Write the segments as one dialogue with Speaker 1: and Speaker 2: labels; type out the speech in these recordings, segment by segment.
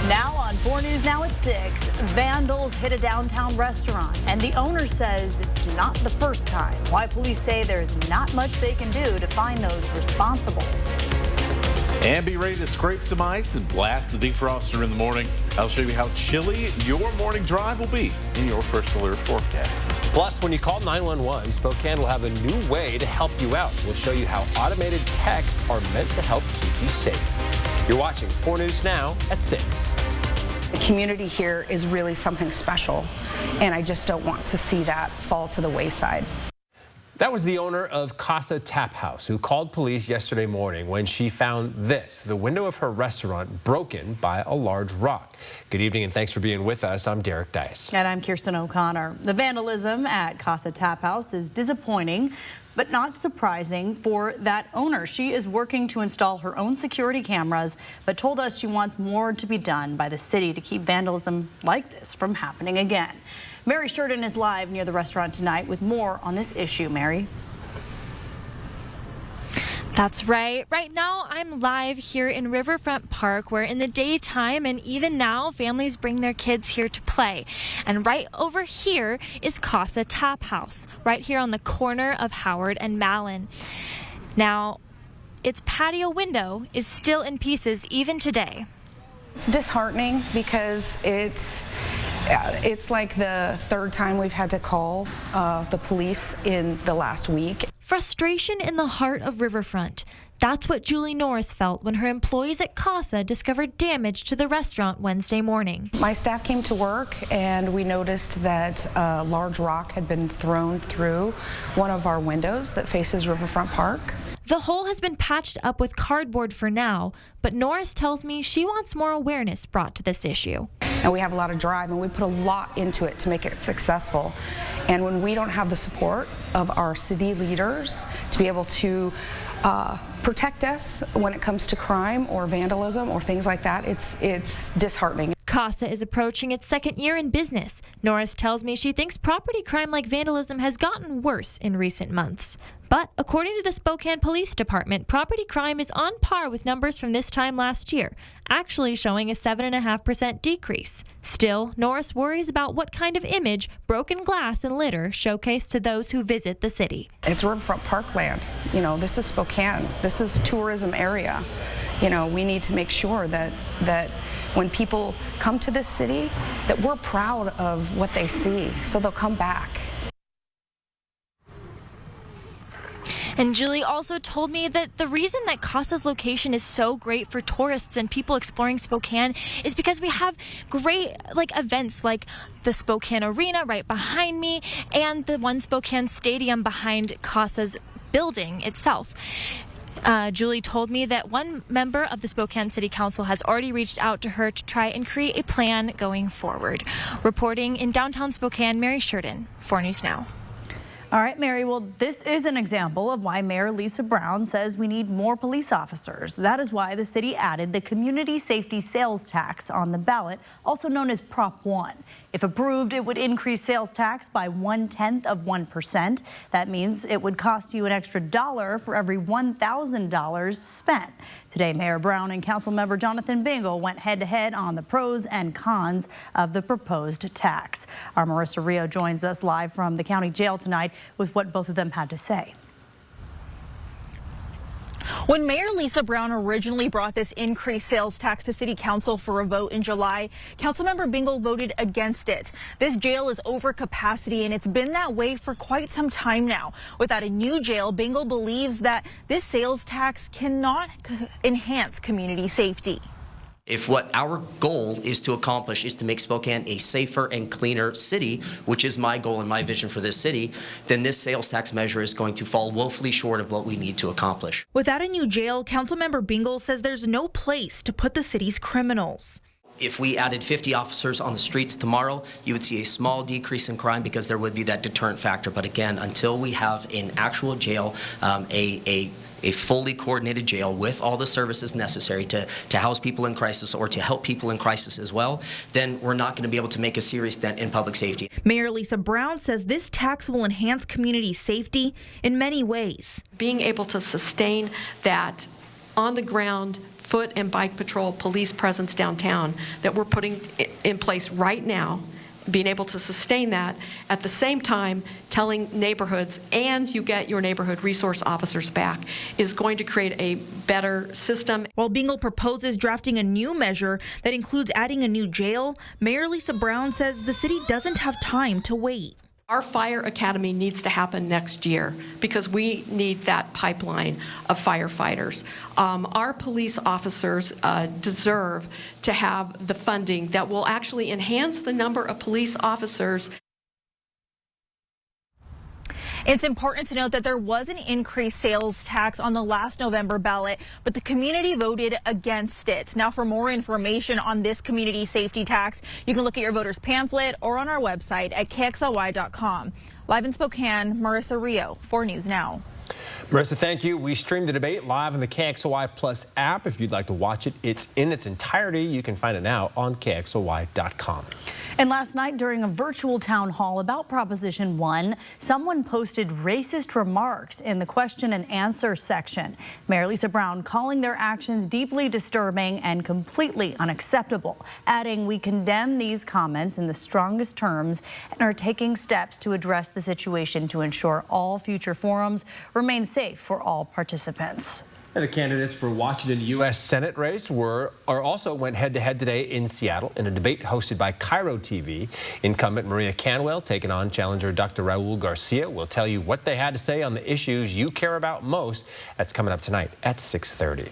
Speaker 1: Now on 4 News Now at 6, vandals hit a downtown restaurant, and the owner says it's not the first time. Why police say there's not much they can do to find those responsible.
Speaker 2: And be ready to scrape some ice and blast the defroster in the morning. I'll show you how chilly your morning drive will be in your first alert forecast.
Speaker 3: Plus, when you call 911, Spokane will have a new way to help you out. We'll show you how automated texts are meant to help keep you safe. You're watching 4 News Now at 6.
Speaker 4: The community here is really something special, and I just don't want to see that fall to the wayside.
Speaker 3: That was the owner of Casa Tap House, who called police yesterday morning when she found this, the window of her restaurant broken by a large rock. Good evening and thanks for being with us. I'm Derek Dice.
Speaker 1: And I'm Kirsten O'Connor. The vandalism at Casa Tap House is disappointing, but not surprising for that owner. She is working to install her own security cameras, but told us she wants more to be done by the city to keep vandalism like this from happening again. Mary Sheridan is live near the restaurant tonight with more on this issue. Mary.
Speaker 5: That's right. Right now, I'm live here in Riverfront Park, where in the daytime and even now, families bring their kids here to play. And right over here is Casa Tap House, right here on the corner of Howard and Mallon. Now, its patio window is still in pieces even today.
Speaker 4: It's disheartening because it's like the third time we've had to call the police in the last week.
Speaker 5: Frustration in the heart of Riverfront. That's what Julie Norris felt when her employees at Casa discovered damage to the restaurant Wednesday morning.
Speaker 4: My staff came to work and we noticed that a large rock had been thrown through one of our windows that faces Riverfront Park.
Speaker 5: The hole has been patched up with cardboard for now, but Norris tells me she wants more awareness brought to this issue.
Speaker 4: And we have a lot of drive and we put a lot into it to make it successful. And when we don't have the support of our city leaders to be able to protect us when it comes to crime or vandalism or things like that, it's disheartening.
Speaker 5: Casa is approaching its second year in business. Norris tells me she thinks property crime like vandalism has gotten worse in recent months. But according to the Spokane Police Department, property crime is on par with numbers from this time last year, actually showing a 7.5% decrease. Still, Norris worries about what kind of image broken glass and litter showcase to those who visit the city.
Speaker 4: It's Riverfront Parkland. You know, this is Spokane. This is tourism area. You know, we need to make sure that when people come to this city, that we're proud of what they see, so they'll come back.
Speaker 5: And Julie also told me that the reason that Casa's location is so great for tourists and people exploring Spokane is because we have great events like the Spokane Arena right behind me and the One Spokane Stadium behind Casa's building itself. Julie told me that one member of the Spokane City Council has already reached out to her to try and create a plan going forward. Reporting in downtown Spokane, Mary Sheridan, 4 News Now.
Speaker 1: All right, Mary, well, this is an example of why Mayor Lisa Brown says we need more police officers. That is why the city added the community safety sales tax on the ballot, also known as Prop 1. If approved, it would increase sales tax by 0.1%. That means it would cost you an extra $1 for every $1,000 spent. Today, Mayor Brown and Councilmember Jonathan Bingle went head-to-head on the pros and cons of the proposed tax. Our Marissa Rio joins us live from the county jail tonight with what both of them had to say.
Speaker 6: When Mayor Lisa Brown originally brought this increased sales tax to City Council for a vote in July, Councilmember Bingle voted against it. This jail is over capacity, and it's been that way for quite some time now. Without a new jail, Bingle believes that this sales tax cannot enhance community safety.
Speaker 7: If what our goal is to accomplish is to make Spokane a safer and cleaner city, which is my goal and my vision for this city, then this sales tax measure is going to fall woefully short of what we need to accomplish.
Speaker 6: Without a new jail, Councilmember Bingle says there's no place to put the city's criminals.
Speaker 7: If we added 50 officers on the streets tomorrow, you would see a small decrease in crime because there would be that deterrent factor. But again, until we have an actual jail, a fully coordinated jail with all the services necessary to house people in crisis or to help people in crisis as well, then we're not going to be able to make a serious dent in public safety.
Speaker 6: Mayor Lisa Brown says this tax will enhance community safety in many ways.
Speaker 8: Being able to sustain that on the ground foot and bike patrol police presence downtown that we're putting in place right now, being able to sustain that, at the same time telling neighborhoods, and you get your neighborhood resource officers back, is going to create a better system.
Speaker 6: While Bingle proposes drafting a new measure that includes adding a new jail, Mayor Lisa Brown says the city doesn't have time to wait.
Speaker 8: Our fire academy needs to happen next year because we need that pipeline of firefighters. Our police officers deserve to have the funding that will actually enhance the number of police officers.
Speaker 6: It's important to note that there was an increased sales tax on the last November ballot, but the community voted against it. Now, for more information on this community safety tax, you can look at your voter's pamphlet or on our website at KXLY.com. Live in Spokane, Marissa Rio, 4 News Now.
Speaker 3: Marissa, thank you. We stream the debate live on the KXLY Plus app. If you'd like to watch it, it's in its entirety. You can find it now on KXLY.com.
Speaker 1: And last night, during a virtual town hall about Proposition 1, someone posted racist remarks in the question and answer section. Mayor Lisa Brown calling their actions deeply disturbing and completely unacceptable, adding, "We condemn these comments in the strongest terms and are taking steps to address the situation to ensure all future forums remain safe for all participants."
Speaker 3: And the candidates for Washington U.S. Senate race also went head-to-head today in Seattle in a debate hosted by Cairo TV. Incumbent Maria Canwell taking on challenger Dr. Raul Garcia. We'll tell you what they had to say on the issues you care about most. That's coming up tonight at 6:30.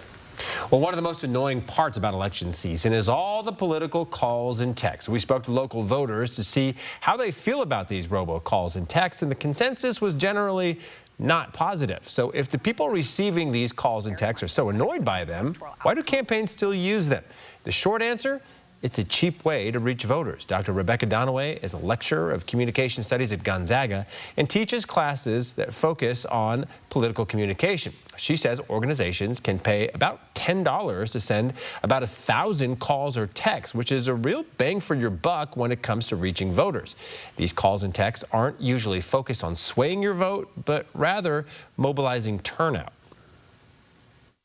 Speaker 3: Well, one of the most annoying parts about election season is all the political calls and texts. We spoke to local voters to see how they feel about these robocalls and texts, and the consensus was generally not positive. So if the people receiving these calls and texts are so annoyed by them, why do campaigns still use them? The short answer, it's a cheap way to reach voters. Dr. Rebecca Donaway is a lecturer of communication studies at Gonzaga and teaches classes that focus on political communication. She says organizations can pay about $10 to send about 1,000 calls or texts, which is a real bang for your buck when it comes to reaching voters. These calls and texts aren't usually focused on swaying your vote, but rather mobilizing turnout.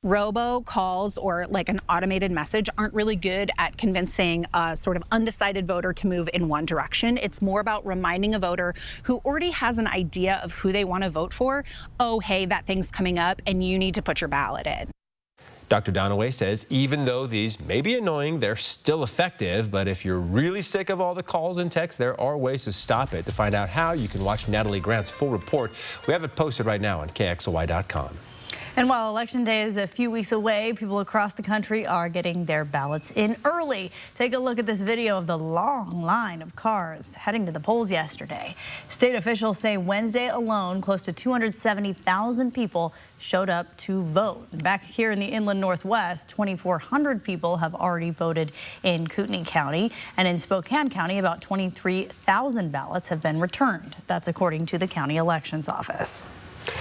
Speaker 9: Robocalls or like an automated message aren't really good at convincing a sort of undecided voter to move in one direction. It's more about reminding a voter who already has an idea of who they want to vote for, oh, hey, that thing's coming up and you need to put your ballot in.
Speaker 3: Dr. Donaway says even though these may be annoying, they're still effective. But if you're really sick of all the calls and texts, there are ways to stop it. To find out how, you can watch Natalie Grant's full report. We have it posted right now on KXLY.com.
Speaker 1: And while Election Day is a few weeks away, people across the country are getting their ballots in early. Take a look at this video of the long line of cars heading to the polls yesterday. State officials say Wednesday alone, close to 270,000 people showed up to vote. Back here in the inland Northwest, 2,400 people have already voted in Kootenai County. And in Spokane County, about 23,000 ballots have been returned. That's according to the county elections office.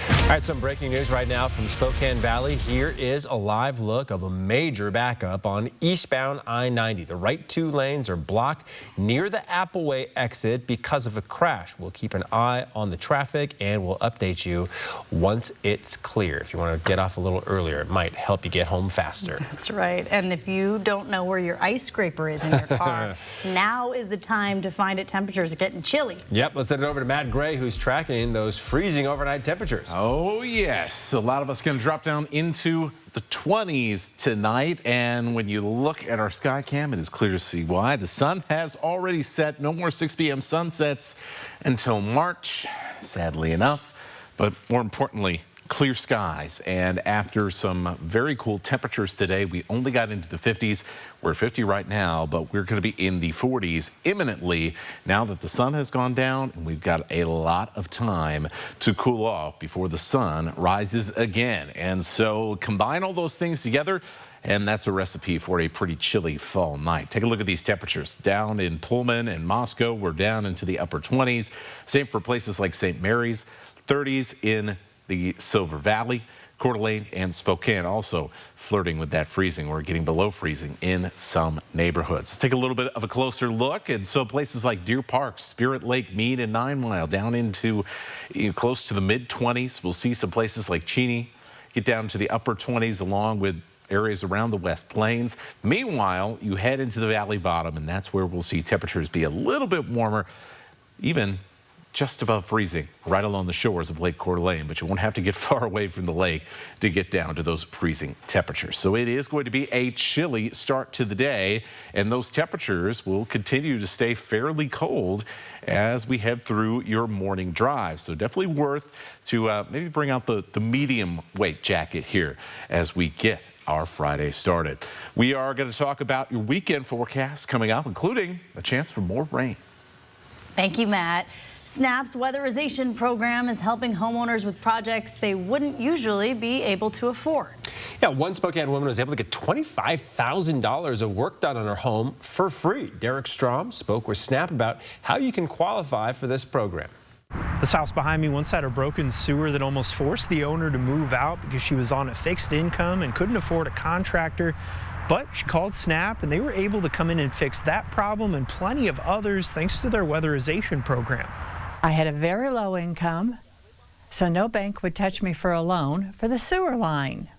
Speaker 3: All right, some breaking news right now from Spokane Valley. Here is a live look of a major backup on eastbound I-90. The right 2 lanes are blocked near the Appleway exit because of a crash. We'll keep an eye on the traffic and we'll update you once it's clear. If you want to get off a little earlier, it might help you get home faster.
Speaker 1: That's right. And if you don't know where your ice scraper is in your car, now is the time to find it. Temperatures are getting chilly.
Speaker 3: Yep, let's send it over to Matt Gray, who's tracking those freezing overnight temperatures.
Speaker 2: Oh, yes. A lot of us going to drop down into the 20s tonight. And when you look at our sky cam, it is clear to see why. The sun has already set. No more 6 p.m. sunsets until March, sadly enough. But more importantly, clear skies. And after some very cool temperatures today, we only got into the 50s. We're 50 right now, but we're going to be in the 40s imminently now that the sun has gone down and we've got a lot of time to cool off before the sun rises again. And so combine all those things together, and that's a recipe for a pretty chilly fall night. Take a look at these temperatures. Down in Pullman and Moscow, we're down into the upper 20s. Same for places like St. Mary's, 30s in the Silver Valley. Coeur d'Alene and Spokane also flirting with that freezing. We're getting below freezing in some neighborhoods. Let's take a little bit of a closer look. And so places like Deer Park, Spirit Lake, Mead, and 9 Mile down into close to the mid-20s. We'll see some places like Cheney get down to the upper 20s along with areas around the West Plains. Meanwhile, you head into the valley bottom, and that's where we'll see temperatures be a little bit warmer, even just above freezing right along the shores of Lake Coeur d'Alene, but you won't have to get far away from the lake to get down to those freezing temperatures. So it is going to be a chilly start to the day, and those temperatures will continue to stay fairly cold as we head through your morning drive. So definitely worth to maybe bring out the medium weight jacket here as we get our Friday started. We are going to talk about your weekend forecast coming up, including a chance for more rain.
Speaker 1: Thank you, Matt. SNAP's weatherization program is helping homeowners with projects they wouldn't usually be able to afford.
Speaker 3: Yeah, one Spokane woman was able to get $25,000 of work done on her home for free. Derek Strom spoke with SNAP about how you can qualify for this program.
Speaker 10: This house behind me once had a broken sewer that almost forced the owner to move out because she was on a fixed income and couldn't afford a contractor. But she called SNAP and they were able to come in and fix that problem and plenty of others thanks to their weatherization program.
Speaker 11: I had a very low income, so no bank would touch me for a loan for the sewer line.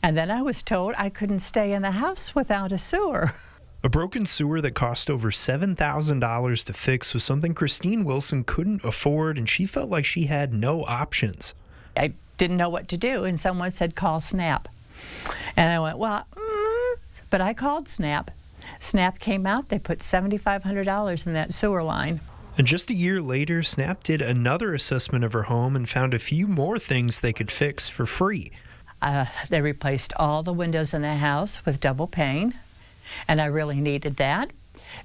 Speaker 11: And then I was told I couldn't stay in the house without a sewer.
Speaker 10: A broken sewer that cost over $7,000 to fix was something Christine Wilson couldn't afford, and she felt like she had no options.
Speaker 11: I didn't know what to do, and someone said, call SNAP. And I went, well, but I called SNAP. SNAP came out, they put $7,500 in that sewer line.
Speaker 10: And just a year later, SNAP did another assessment of her home and found a few more things they could fix for free.
Speaker 11: They replaced all the windows in the house with double pane, and I really needed that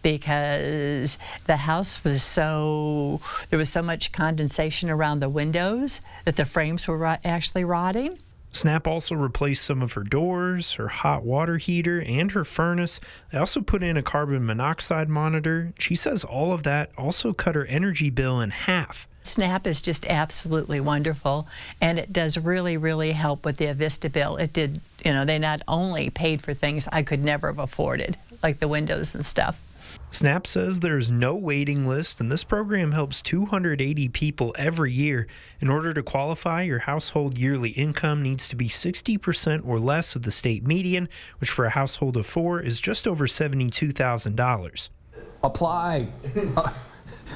Speaker 11: because the house was there was so much condensation around the windows that the frames were actually rotting.
Speaker 10: SNAP also replaced some of her doors, her hot water heater, and her furnace. They also put in a carbon monoxide monitor. She says all of that also cut her energy bill in half.
Speaker 11: SNAP is just absolutely wonderful, and it does really, really help with the Avista bill. It did, they not only paid for things I could never have afforded, like the windows and stuff.
Speaker 10: SNAP says there's no waiting list, and this program helps 280 people every year. In order to qualify, your household yearly income needs to be 60% or less of the state median, which for a household of 4 is just over $72,000.
Speaker 12: Apply.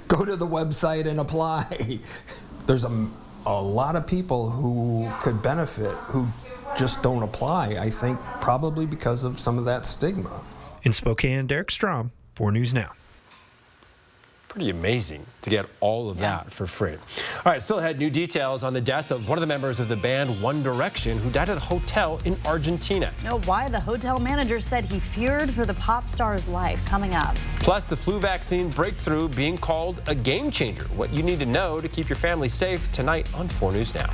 Speaker 12: Go to the website and apply. There's a lot of people who could benefit who just don't apply, I think, probably because of some of that stigma.
Speaker 10: In Spokane, Derek Strom, 4 News Now.
Speaker 3: Pretty amazing to get all of that for free. All right, still ahead, new details on the death of one of the members of the band One Direction who died at a hotel in Argentina.
Speaker 1: You know why the hotel manager said he feared for the pop star's life. Coming up.
Speaker 3: Plus, the flu vaccine breakthrough being called a game changer. What you need to know to keep your family safe tonight on 4 News Now.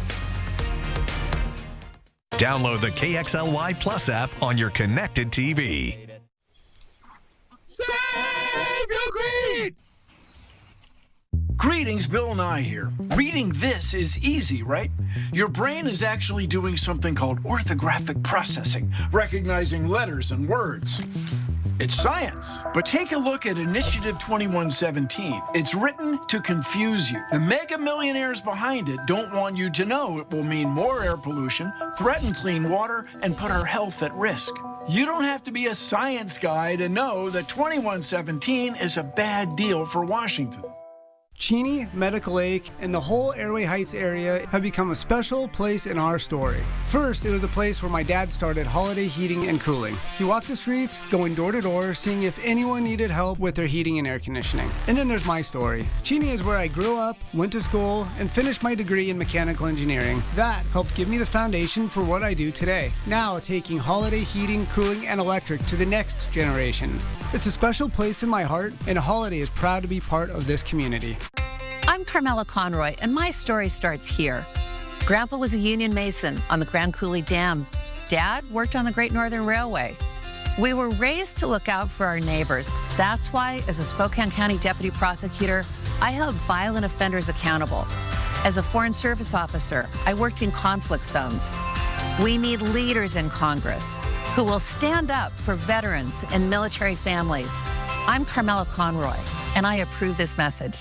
Speaker 13: Download the KXLY Plus app on your connected TV.
Speaker 14: Save your greed! Greetings, Bill Nye here. Reading this is easy, right? Your brain is actually doing something called orthographic processing, recognizing letters and words. It's science. But take a look at Initiative 2117. It's written to confuse you. The mega millionaires behind it don't want you to know it will mean more air pollution, threaten clean water, and put our health at risk. You don't have to be a science guy to know that 2117 is a bad deal for Washington.
Speaker 15: Cheney, Medical Lake, and the whole Airway Heights area have become a special place in our story. First, it was the place where my dad started Holiday Heating and Cooling. He walked the streets, going door to door, seeing if anyone needed help with their heating and air conditioning. And then there's my story. Cheney is where I grew up, went to school, and finished my degree in mechanical engineering. That helped give me the foundation for what I do today. Now, taking Holiday Heating, Cooling, and Electric to the next generation. It's a special place in my heart, and Holiday is proud to be part of this community.
Speaker 16: I'm Carmela Conroy, and my story starts here. Grandpa was a union mason on the Grand Coulee Dam. Dad worked on the Great Northern Railway. We were raised to look out for our neighbors. That's why, as a Spokane County deputy prosecutor, I held violent offenders accountable. As a Foreign Service officer, I worked in conflict zones. We need leaders in Congress who will stand up for veterans and military families. I'm Carmela Conroy, and I approve this message.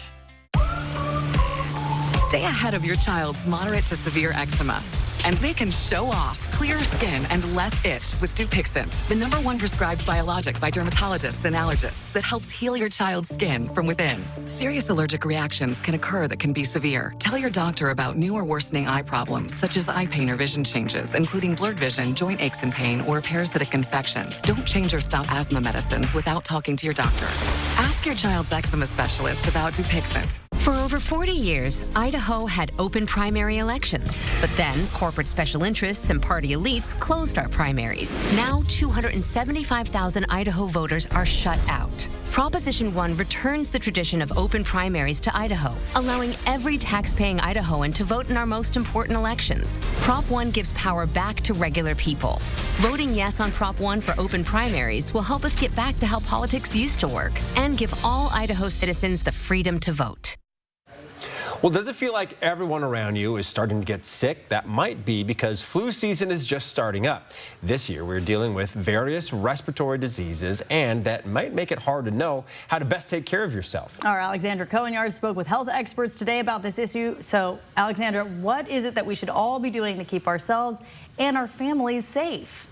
Speaker 17: Stay ahead of your child's moderate to severe eczema. and they can show off clearer skin and less itch with Dupixent, the #1 prescribed biologic by dermatologists and allergists that helps heal your child's skin from within. Serious allergic reactions can occur that can be severe. Tell your doctor about new or worsening eye problems, such as eye pain or vision changes, including blurred vision, joint aches and pain, or a parasitic infection. Don't change or stop asthma medicines without talking to your doctor. Ask your child's eczema specialist about Dupixent.
Speaker 18: For over 40 years, Idaho had open primary elections. But then, corporate special interests and party elites closed our primaries. Now, 275,000 Idaho voters are shut out. Proposition 1 returns the tradition of open primaries to Idaho, allowing every tax-paying Idahoan to vote in our most important elections. Prop 1 gives power back to regular people. Voting yes on Prop 1 for open primaries will help us get back to how politics used to work and give all Idaho citizens the freedom to vote.
Speaker 3: Well, does it feel like everyone around you is starting to get sick? That might be because flu season is just starting up. This year, we're dealing with various respiratory diseases, and that might make it hard to know how to best take care of yourself.
Speaker 1: Our Alexandra Cohen-Yard spoke with health experts today about this issue. So, Alexandra, what is it that we should all be doing to keep ourselves and our families safe?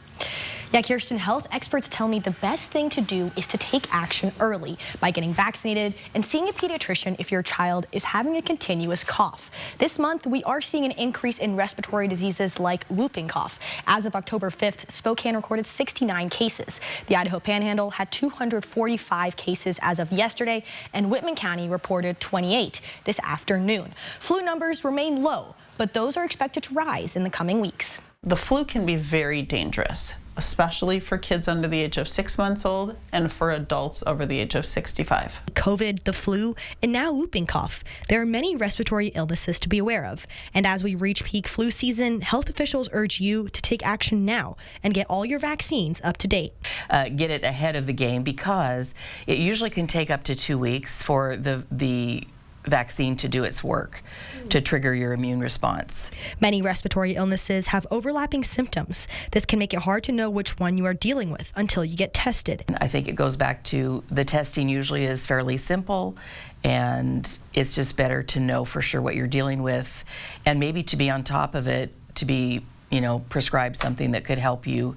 Speaker 19: Yeah, Kirsten, health experts tell me the best thing to do is to take action early by getting vaccinated and seeing a pediatrician if your child is having a continuous cough. This month, we are seeing an increase in respiratory diseases like whooping cough. As of October 5th, Spokane recorded 69 cases. The Idaho Panhandle had 245 cases as of yesterday, and Whitman County reported 28 this afternoon. Flu numbers remain low, but those are expected to rise in the coming weeks.
Speaker 20: The flu can be very dangerous, especially for kids under the age of 6 months old and for adults over the age of 65.
Speaker 19: COVID, the flu, and now whooping cough. There are many respiratory illnesses to be aware of. And as we reach peak flu season, health officials urge you to take action now and get all your vaccines up to date.
Speaker 21: Get it ahead of the game, because it usually can take up to 2 weeks for the vaccine to do its work, to trigger your immune response.
Speaker 19: Many respiratory illnesses have overlapping symptoms. This can make it hard to know which one you are dealing with until you get tested.
Speaker 21: I think it goes back to the testing usually is fairly simple, and it's just better to know for sure what you're dealing with, and maybe to be on top of it, to be, prescribed something that could help you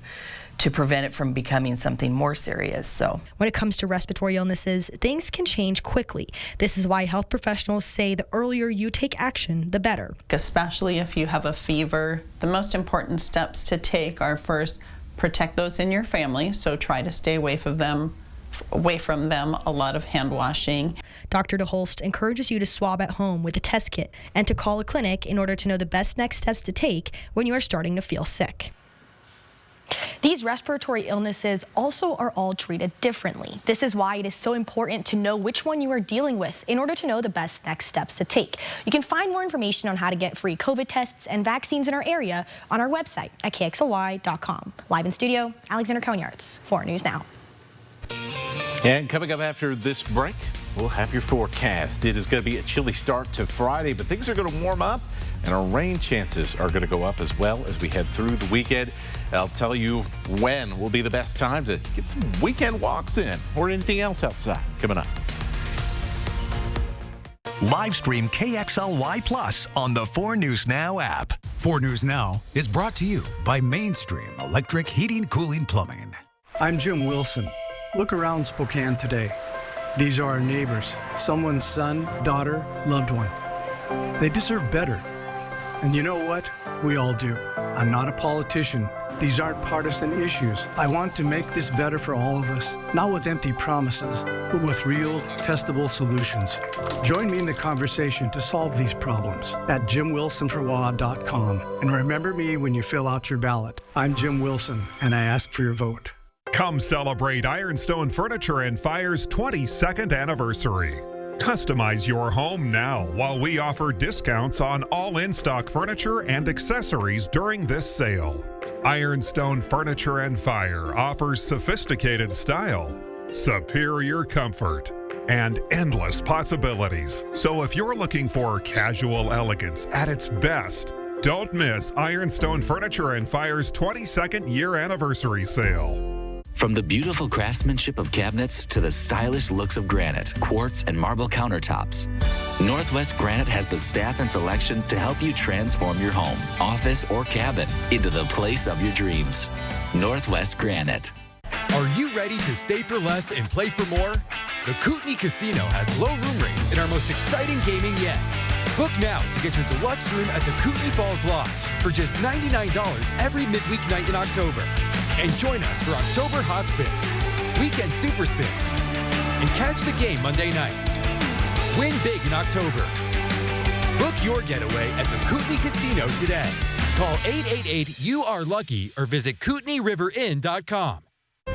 Speaker 21: to prevent it from becoming something more serious. So,
Speaker 19: when it comes to respiratory illnesses, things can change quickly. This is why health professionals say the earlier you take action, the better.
Speaker 20: Especially if you have a fever, the most important steps to take are first, protect those in your family, so try to stay away from them, a lot of hand washing.
Speaker 19: Dr. DeHolst encourages you to swab at home with a test kit and to call a clinic in order to know the best next steps to take when you are starting to feel sick. These respiratory illnesses also are all treated differently. This is why it is so important to know which one you are dealing with in order to know the best next steps to take. You can find more information on how to get free COVID tests and vaccines in our area on our website at KXLY.com. Live in studio, Alexandra Cohen-Yard, 4 News Now.
Speaker 2: And coming up after this break, we'll have your forecast. It is going to be a chilly start to Friday, but things are going to warm up, and our rain chances are going to go up as well as we head through the weekend. I'll tell you when will be the best time to get some weekend walks in or anything else outside coming up.
Speaker 13: Live stream KXLY Plus on the 4 News Now app.
Speaker 22: 4 News Now is brought to you by Mainstream Electric Heating, Cooling, Plumbing.
Speaker 15: I'm Jim Wilson. Look around Spokane today. These are our neighbors, someone's son, daughter, loved one. They deserve better. And you know what? We all do. I'm not a politician. These aren't partisan issues. I want to make this better for all of us, not with empty promises, but with real, testable solutions. Join me in the conversation to solve these problems at JimWilsonForWA.com. And remember me when you fill out your ballot. I'm Jim Wilson, and I ask for your vote.
Speaker 23: Come celebrate Ironstone Furniture and Fire's 22nd anniversary. Customize your home now while we offer discounts on all in-stock furniture and accessories during this sale. Ironstone Furniture and Fire offers sophisticated style, superior comfort, and endless possibilities. So if you're looking for casual elegance at its best, don't miss Ironstone Furniture and Fire's 22nd year anniversary sale.
Speaker 4: From the beautiful craftsmanship of cabinets to the stylish looks of granite, quartz, and marble countertops, Northwest Granite has the staff and selection to help you transform your home, office, or cabin into the place of your dreams. Northwest Granite.
Speaker 5: Are you ready to stay for less and play for more? The Kootenai Casino has low room rates and our most exciting gaming yet. Book now to get your deluxe room at the Kootenai Falls Lodge for just $99 every midweek night in October. And join us for October Hot Spins, Weekend Super Spins, and catch the game Monday nights. Win big in October. Book your getaway at the Kootenai Casino today. Call 888-YOU-ARE-LUCKY or visit KootenaiRiverInn.com.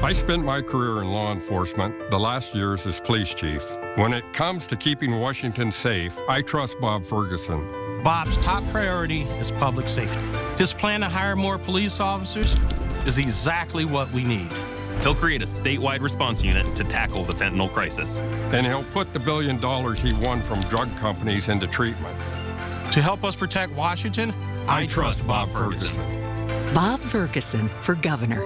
Speaker 7: I spent my career in law enforcement, the last years as police chief. When it comes to keeping Washington safe, I trust Bob Ferguson.
Speaker 24: Bob's top priority is public safety. His plan to hire more police officers is exactly what we need.
Speaker 25: He'll create a statewide response unit to tackle the fentanyl crisis.
Speaker 7: And he'll put the $1 billion he won from drug companies into treatment.
Speaker 24: To help us protect Washington,
Speaker 7: I trust Bob Ferguson.
Speaker 17: Bob Ferguson for governor.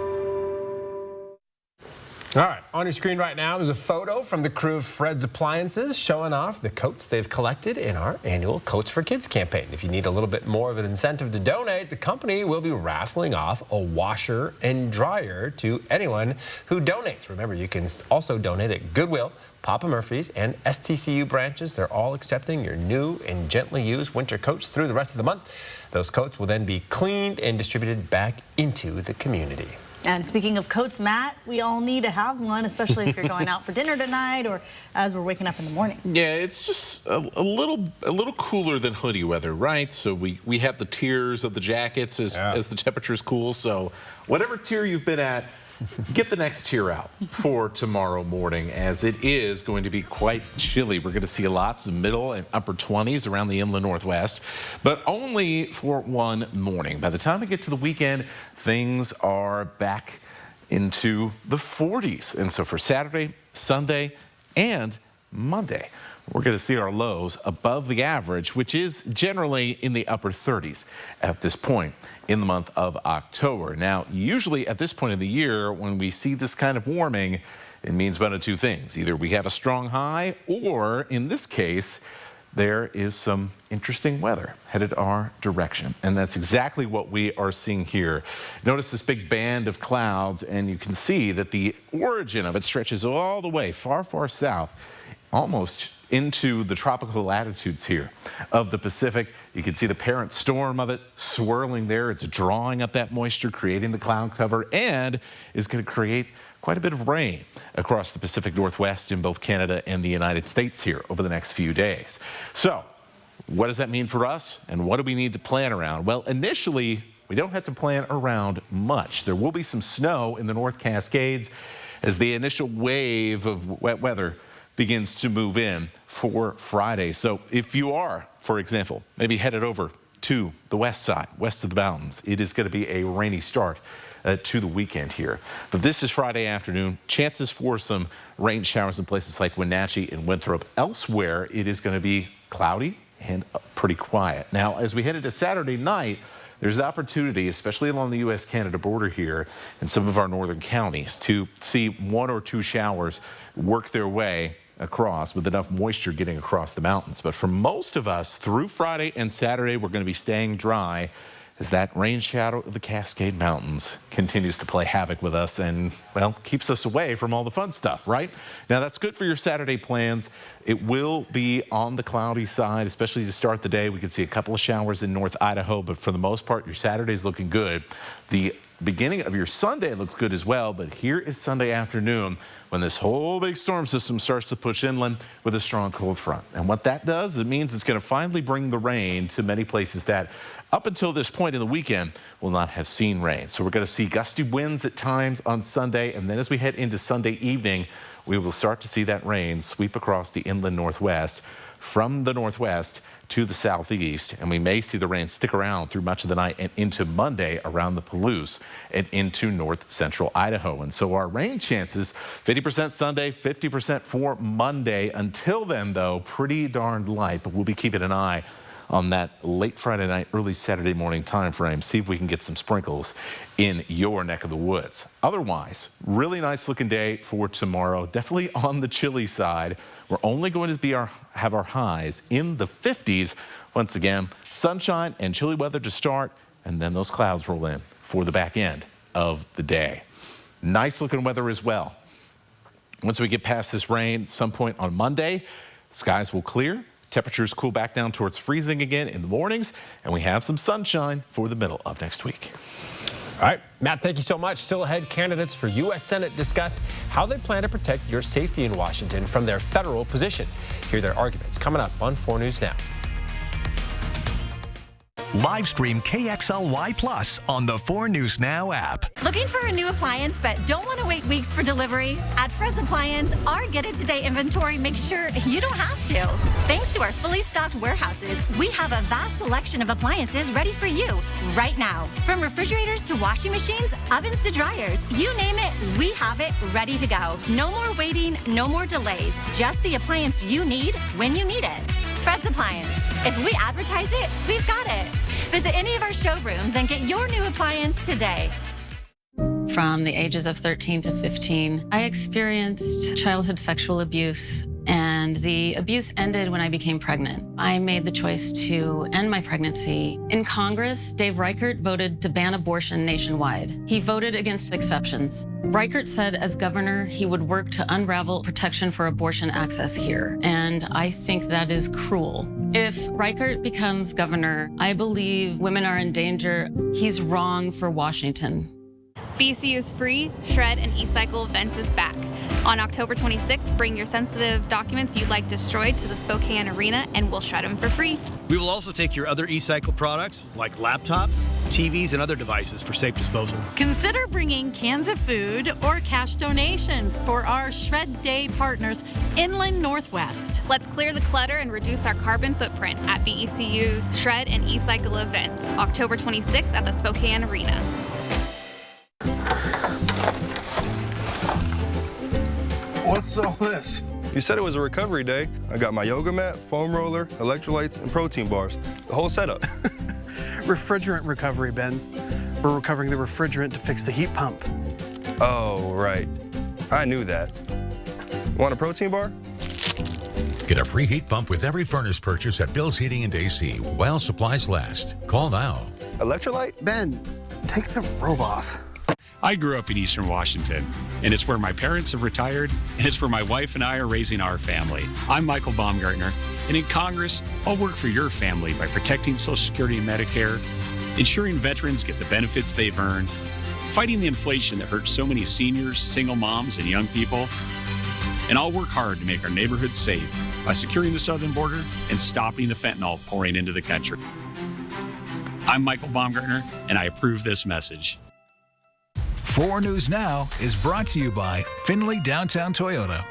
Speaker 3: All right, on your screen right now is a photo from the crew of Fred's Appliances showing off the coats they've collected in our annual Coats for Kids campaign. If you need a little bit more of an incentive to donate, the company will be raffling off a washer and dryer to anyone who donates. Remember, you can also donate at Goodwill, Papa Murphy's, and STCU branches. They're all accepting your new and gently used winter coats through the rest of the month. Those coats will then be cleaned and distributed back into the community.
Speaker 1: And speaking of coats, Matt, we all need to have one, especially if you're going out for dinner tonight or as we're waking up in the morning.
Speaker 2: Yeah, it's just a little cooler than hoodie weather, right? So we have the tiers of the jackets as the temperatures cool. So whatever tier you've been at, get the next tier out for tomorrow morning, as it is going to be quite chilly. We're going to see lots of middle and upper 20s around the inland Northwest, but only for one morning. By the time we get to the weekend, things are back into the 40s. And so for Saturday, Sunday, and Monday, we're going to see our lows above the average, which is generally in the upper 30s at this point in the month of October. Now, usually at this point of the year, when we see this kind of warming, it means one of two things. Either we have a strong high, or in this case, there is some interesting weather headed our direction. And that's exactly what we are seeing here. Notice this big band of clouds, and you can see that the origin of it stretches all the way far, far south, almost into the tropical latitudes here of the Pacific. You can see the parent storm of it swirling there. It's drawing up that moisture, creating the cloud cover, and is going to create quite a bit of rain across the Pacific Northwest in both Canada and the United States here over the next few days. So what does that mean for us, and what do we need to plan around? Well, initially, we don't have to plan around much. There will be some snow in the North Cascades as the initial wave of wet weather begins to move in for Friday. So if you are, for example, maybe headed over to the west side, west of the mountains, it is going to be a rainy start to the weekend here. But this is Friday afternoon. Chances for some rain showers in places like Wenatchee and Winthrop. Elsewhere, it is going to be cloudy and pretty quiet. Now, as we head into Saturday night, there's the opportunity, especially along the U.S.-Canada border here in some of our northern counties, to see one or two showers work their way across with enough moisture getting across the mountains. But for most of us, through Friday and Saturday, we're going to be staying dry as that rain shadow of the Cascade Mountains continues to play havoc with us and, well, keeps us away from all the fun stuff, right? Now, that's good for your Saturday plans. It will be on the cloudy side, especially to start the day. We could see a couple of showers in North Idaho, but for the most part, your Saturday's looking good. The beginning of your Sunday looks good as well, but here is Sunday afternoon when this whole big storm system starts to push inland with a strong cold front. And what that does, it means it's going to finally bring the rain to many places that up until this point in the weekend will not have seen rain. So we're going to see gusty winds at times on Sunday, and then as we head into Sunday evening, we will start to see that rain sweep across the inland Northwest from the northwest to the southeast, and we may see the rain stick around through much of the night and into Monday around the Palouse and into north central Idaho. And so our rain chances, 50% Sunday, 50% for Monday. Until then, though, pretty darn light, but we'll be keeping an eye on that late Friday night, early Saturday morning time frame. See if we can get some sprinkles in your neck of the woods. Otherwise, really nice looking day for tomorrow. Definitely on the chilly side. We're only going to have our highs in the 50s. Once again, sunshine and chilly weather to start, and then those clouds roll in for the back end of the day. Nice looking weather as well. Once we get past this rain, at some point on Monday, skies will clear. Temperatures cool back down towards freezing again in the mornings, and we have some sunshine for the middle of next week.
Speaker 3: All right, Matt, thank you so much. Still ahead, candidates for U.S. Senate discuss how they plan to protect your safety in Washington from their federal position. Hear their arguments coming up on 4 News Now.
Speaker 13: Live stream KXLY Plus on the 4 News Now app.
Speaker 6: Looking for a new appliance but don't want to wait weeks for delivery? At Fred's Appliance, our Get It Today inventory makes sure you don't have to. Thanks to our fully stocked warehouses, we have a vast selection of appliances ready for you right now. From refrigerators to washing machines, ovens to dryers, you name it, we have it ready to go. No more waiting, no more delays. Just the appliance you need when you need it. Fred's Appliance. If we advertise it, we've got it. Visit any of our showrooms and get your new appliance today.
Speaker 8: From the ages of 13 to 15, I experienced childhood sexual abuse, and the abuse ended when I became pregnant. I made the choice to end my pregnancy. In Congress, Dave Reichert voted to ban abortion nationwide. He voted against exceptions. Reichert said as governor, he would work to unravel protection for abortion access here, and I think that is cruel. If Reichert becomes governor, I believe women are in danger. He's wrong for Washington.
Speaker 9: BCU's free Shred and E-Cycle event is back. On October 26th, bring your sensitive documents you'd like destroyed to the Spokane Arena and we'll shred them for free.
Speaker 11: We will also take your other E-Cycle products like laptops, TVs, and other devices for safe disposal.
Speaker 12: Consider bringing cans of food or cash donations for our Shred Day partners, Inland Northwest.
Speaker 9: Let's clear the clutter and reduce our carbon footprint at BECU's Shred and E-Cycle event, October 26th at the Spokane Arena.
Speaker 26: What's all this? You said it was a recovery day. I got my yoga mat, foam roller, electrolytes, and protein bars. The whole setup.
Speaker 27: Refrigerant recovery, Ben. We're recovering the refrigerant to fix the heat pump.
Speaker 26: Oh, right. I knew that. Want a protein bar?
Speaker 28: Get a free heat pump with every furnace purchase at Bill's Heating and AC while supplies last. Call now.
Speaker 26: Electrolyte?
Speaker 27: Ben, take the robe off.
Speaker 29: I grew up in Eastern Washington, and it's where my parents have retired, and it's where my wife and I are raising our family. I'm Michael Baumgartner, and in Congress, I'll work for your family by protecting Social Security and Medicare, ensuring veterans get the benefits they've earned, fighting the inflation that hurts so many seniors, single moms, and young people. And I'll work hard to make our neighborhoods safe by securing the southern border and stopping the fentanyl pouring into the country. I'm Michael Baumgartner, and I approve this message.
Speaker 22: 4 News Now is brought to you by Findlay Downtown Toyota.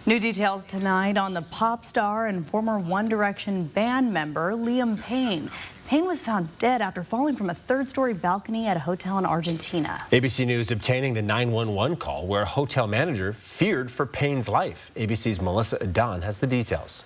Speaker 1: New details tonight on the pop star and former One Direction band member Liam Payne. Payne was found dead after falling from a third-story balcony at a hotel in Argentina.
Speaker 3: ABC News obtaining the 911 call where a hotel manager feared for Payne's life. ABC's Melissa Adan has the details.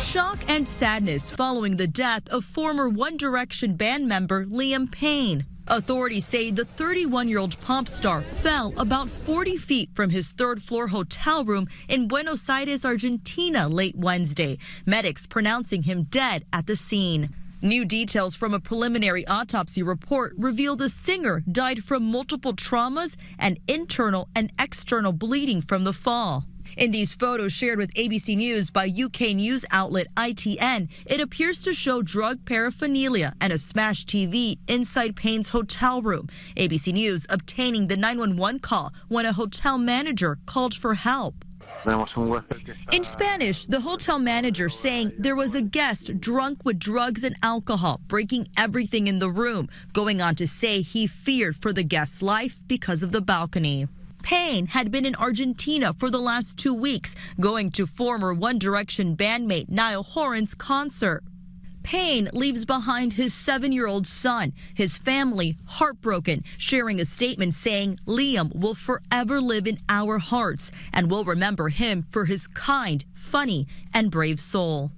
Speaker 30: Shock and sadness following the death of former One Direction band member Liam Payne. Authorities say the 31-year-old pop star fell about 40 feet from his third-floor hotel room in Buenos Aires, Argentina, late Wednesday, medics pronouncing him dead at the scene. New details from a preliminary autopsy report reveal the singer died from multiple traumas and internal and external bleeding from the fall. In these photos shared with ABC News by UK news outlet ITN, it appears to show drug paraphernalia and a smashed TV inside Payne's hotel room. ABC News obtaining the 911 call when a hotel manager called for help. In Spanish, the hotel manager saying there was a guest drunk with drugs and alcohol, breaking everything in the room, going on to say he feared for the guest's life because of the balcony. Payne had been in Argentina for the last 2 weeks, going to former One Direction bandmate Niall Horan's concert. Payne leaves behind his 7-year-old son, his family heartbroken, sharing a statement saying Liam will forever live in our hearts and we'll remember him for his kind, funny, and brave soul.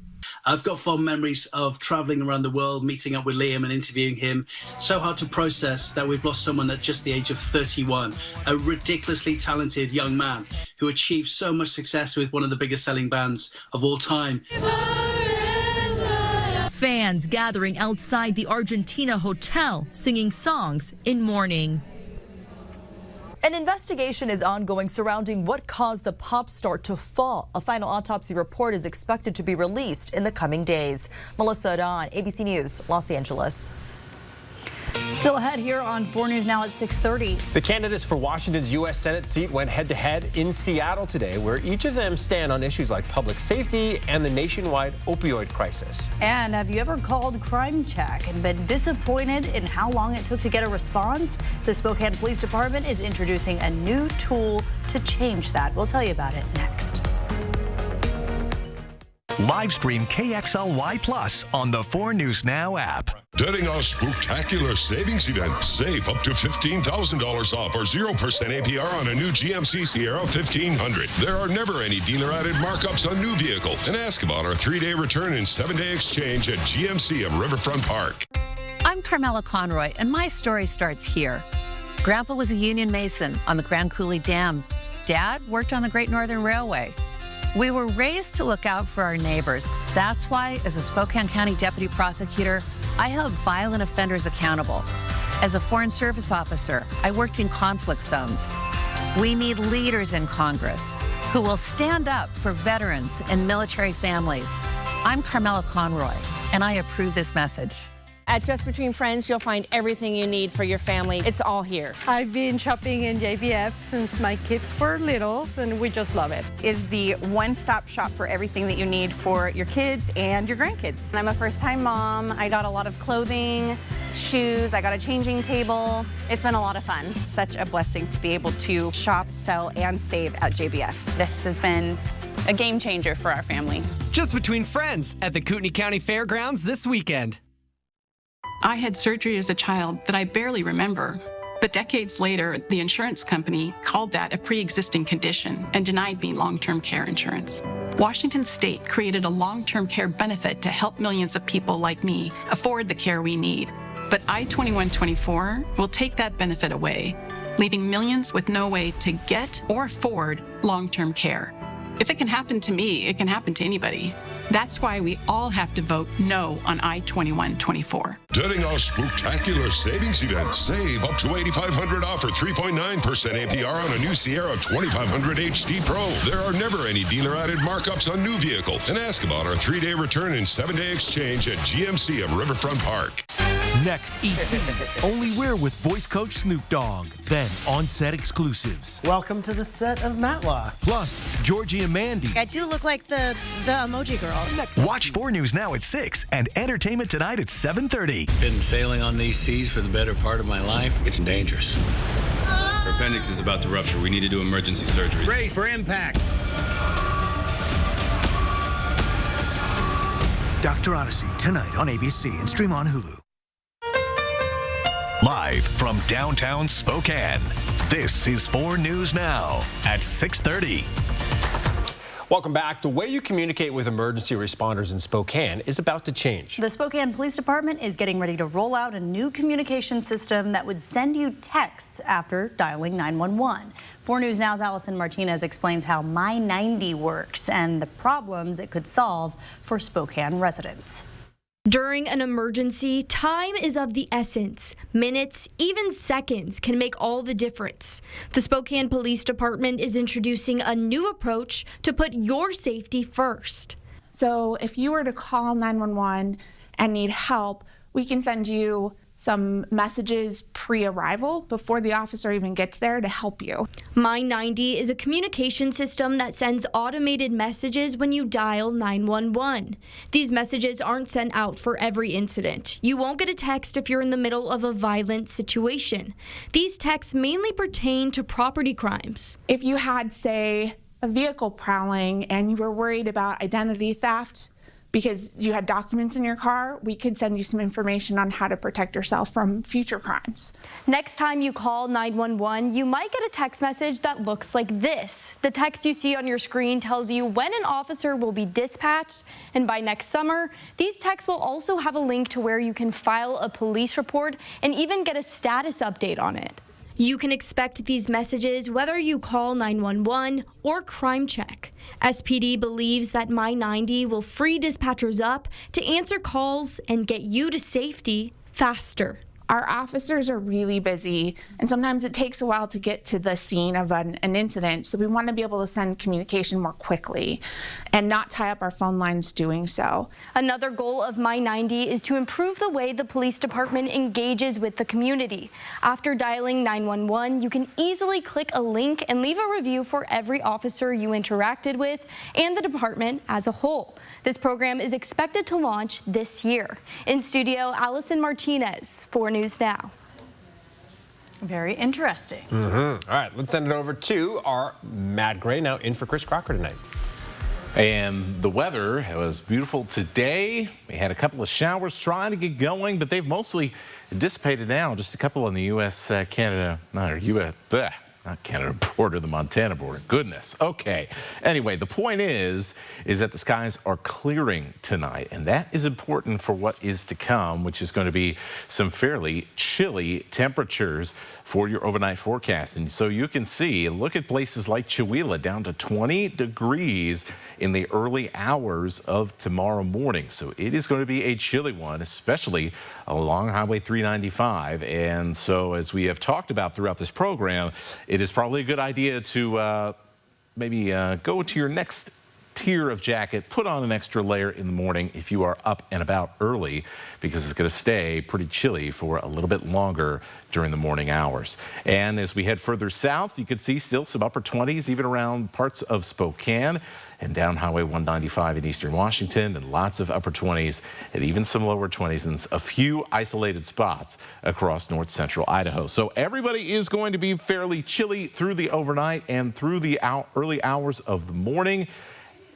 Speaker 4: I've got fond memories of traveling around the world, meeting up with Liam and interviewing him. So hard to process that we've lost someone at just the age of 31, a ridiculously talented young man who achieved so much success with one of the biggest selling bands of all time.
Speaker 30: Fans gathering outside the Argentina hotel, singing songs in mourning.
Speaker 10: An investigation is ongoing surrounding what caused the pop star to fall. A final autopsy report is expected to be released in the coming days. Melissa Adon, ABC News, Los Angeles.
Speaker 1: Still ahead here on 4 News Now at 6:30.
Speaker 3: The candidates for Washington's U.S. Senate seat went head-to-head in Seattle today, where each of them stand on issues like public safety and the nationwide opioid crisis.
Speaker 1: And have you ever called Crime Check and been disappointed in how long it took to get a response? The Spokane Police Department is introducing a new tool to change that. We'll tell you about it next.
Speaker 13: Live stream KXLY Plus on the 4 News Now app.
Speaker 14: During our spectacular savings event, save up to $15,000 off or 0% APR on a new GMC Sierra 1500. There are never any dealer-added markups on new vehicles. And ask about our 3-day return and 7-day exchange at GMC of Riverfront Park.
Speaker 15: I'm Carmela Conroy, and my story starts here. Grandpa was a union mason on the Grand Coulee Dam. Dad worked on the Great Northern Railway. We were raised to look out for our neighbors. That's why, as a Spokane County Deputy Prosecutor, I held violent offenders accountable. As a Foreign Service Officer, I worked in conflict zones. We need leaders in Congress who will stand up for veterans and military families. I'm Carmela Conroy, and I approve this message.
Speaker 16: At Just Between Friends, you'll find everything you need for your family. It's all here.
Speaker 18: I've been shopping in JBF since my kids were little, and we just love it.
Speaker 19: Is the one-stop shop for everything that you need for your kids and your grandkids.
Speaker 16: I'm a first-time mom. I got a lot of clothing, shoes, I got a changing table. It's been a lot of fun.
Speaker 19: Such a blessing to be able to shop, sell, and save at JBF. This has been a game changer for our family.
Speaker 20: Just Between Friends at the Kootenai County Fairgrounds this weekend.
Speaker 21: I had surgery as a child that I barely remember, but decades later, the insurance company called that a pre-existing condition and denied me long-term care insurance. Washington State created a long-term care benefit to help millions of people like me afford the care we need. But I-2124 will take that benefit away, leaving millions with no way to get or afford long-term care. If it can happen to me, it can happen to anybody. That's why we all have to vote no on I-2124.
Speaker 14: During our spectacular savings event, save up to $8,500 off or 3.9% APR on a new Sierra 2500 HD Pro. There are never any dealer-added markups on new vehicles. And ask about our 3-day return and 7-day exchange at GMC of Riverfront Park.
Speaker 23: Next, E.T. Only we're with voice coach Snoop Dogg. Then, on-set exclusives.
Speaker 31: Welcome to the set of Matlock.
Speaker 23: Plus, Georgie and Mandy.
Speaker 16: I do look like the emoji girl.
Speaker 13: Watch 4 News Now at 6 and Entertainment Tonight at 7:30.
Speaker 32: Been sailing on these seas for the better part of my life. It's dangerous.
Speaker 33: Her appendix is about to rupture. We need to do emergency surgery.
Speaker 32: Brace for impact.
Speaker 22: Dr. Odyssey, tonight on ABC and stream on Hulu.
Speaker 13: Live from downtown Spokane, this is 4 News Now at 6:30.
Speaker 3: Welcome back. The way you communicate with emergency responders in Spokane is about to change.
Speaker 1: The Spokane Police Department is getting ready to roll out a new communication system that would send you texts after dialing 911. 4 News Now's Allison Martinez explains how My90 works and the problems it could solve for Spokane residents.
Speaker 34: During an emergency, time is of the essence. Minutes, even seconds, can make all the difference. The Spokane Police Department is introducing a new approach to put your safety first.
Speaker 35: So if you were to call 911 and need help, we can send you some messages pre-arrival before the officer even gets there to help you.
Speaker 34: My90 is a communication system that sends automated messages when you dial 911. These messages aren't sent out for every incident. You won't get a text if you're in the middle of a violent situation. These texts mainly pertain to property crimes.
Speaker 35: If you had, say, a vehicle prowling and you were worried about identity theft, because you had documents in your car, we could send you some information on how to protect yourself from future crimes.
Speaker 34: Next time you call 911, you might get a text message that looks like this. The text you see on your screen tells you when an officer will be dispatched, and by next summer, these texts will also have a link to where you can file a police report and even get a status update on it. You can expect these messages whether you call 911 or Crime Check. SPD believes that My90 will free dispatchers up to answer calls and get you to safety faster.
Speaker 35: Our officers are really busy, and sometimes it takes a while to get to the scene of an incident, so we want to be able to send communication more quickly and not tie up our phone lines doing so.
Speaker 34: Another goal of My90 is to improve the way the police department engages with the community. After dialing 911, you can easily click a link and leave a review for every officer you interacted with and the department as a whole. This program is expected to launch this year. In studio, Allison Martinez for News Now.
Speaker 1: Very interesting.
Speaker 3: All right, let's send it over to our Matt Gray, now in for Chris Crocker tonight.
Speaker 2: And the weather was beautiful today. We had a couple of showers trying to get going, but they've mostly dissipated now. Just a couple on the U.S.-Canada, not Canada border, the Montana border. Goodness. Okay. Anyway, the point is that the skies are clearing tonight, and that is important for what is to come, which is going to be some fairly chilly temperatures for your overnight forecast. And so you can see, look at places like Chewelah down to 20 degrees in the early hours of tomorrow morning. So it is going to be a chilly one, especially along Highway 395. And so as we have talked about throughout this program, it is probably a good idea to maybe go to your next tier of jacket, put on an extra layer in the morning if you are up and about early, because it's going to stay pretty chilly for a little bit longer during the morning hours. And as we head further south, you can see still some upper 20s, even around parts of Spokane and down Highway 195 in eastern Washington, and lots of upper 20s and even some lower 20s in a few isolated spots across north central Idaho. So everybody is going to be fairly chilly through the overnight and through the early hours of the morning.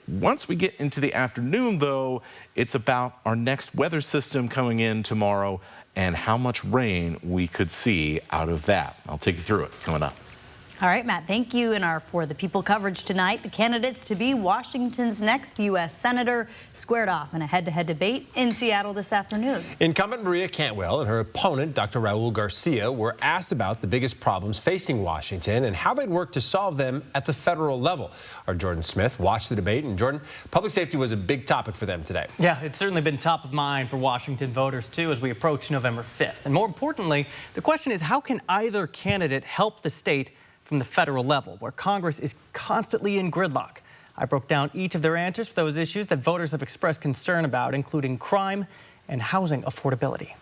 Speaker 2: Once we get into the afternoon, though, it's about our next weather system coming in tomorrow and how much rain we could see out of that. I'll take you through it coming up.
Speaker 1: All right, Matt, thank you. In our For the People coverage tonight, the candidates to be Washington's next U.S. Senator squared off in a head-to-head debate in Seattle this afternoon.
Speaker 3: Incumbent Maria Cantwell and her opponent, Dr. Raul Garcia, were asked about the biggest problems facing Washington and how they'd work to solve them at the federal level. Our Jordan Smith watched the debate, and Jordan, public safety was a big topic for them today.
Speaker 5: Yeah, it's certainly been top of mind for Washington voters, too, as we approach November 5th. And more importantly, the question is, how can either candidate help the state from the federal level, where Congress is constantly in gridlock? I broke down each of their answers for those issues that voters have expressed concern about, including crime and housing affordability.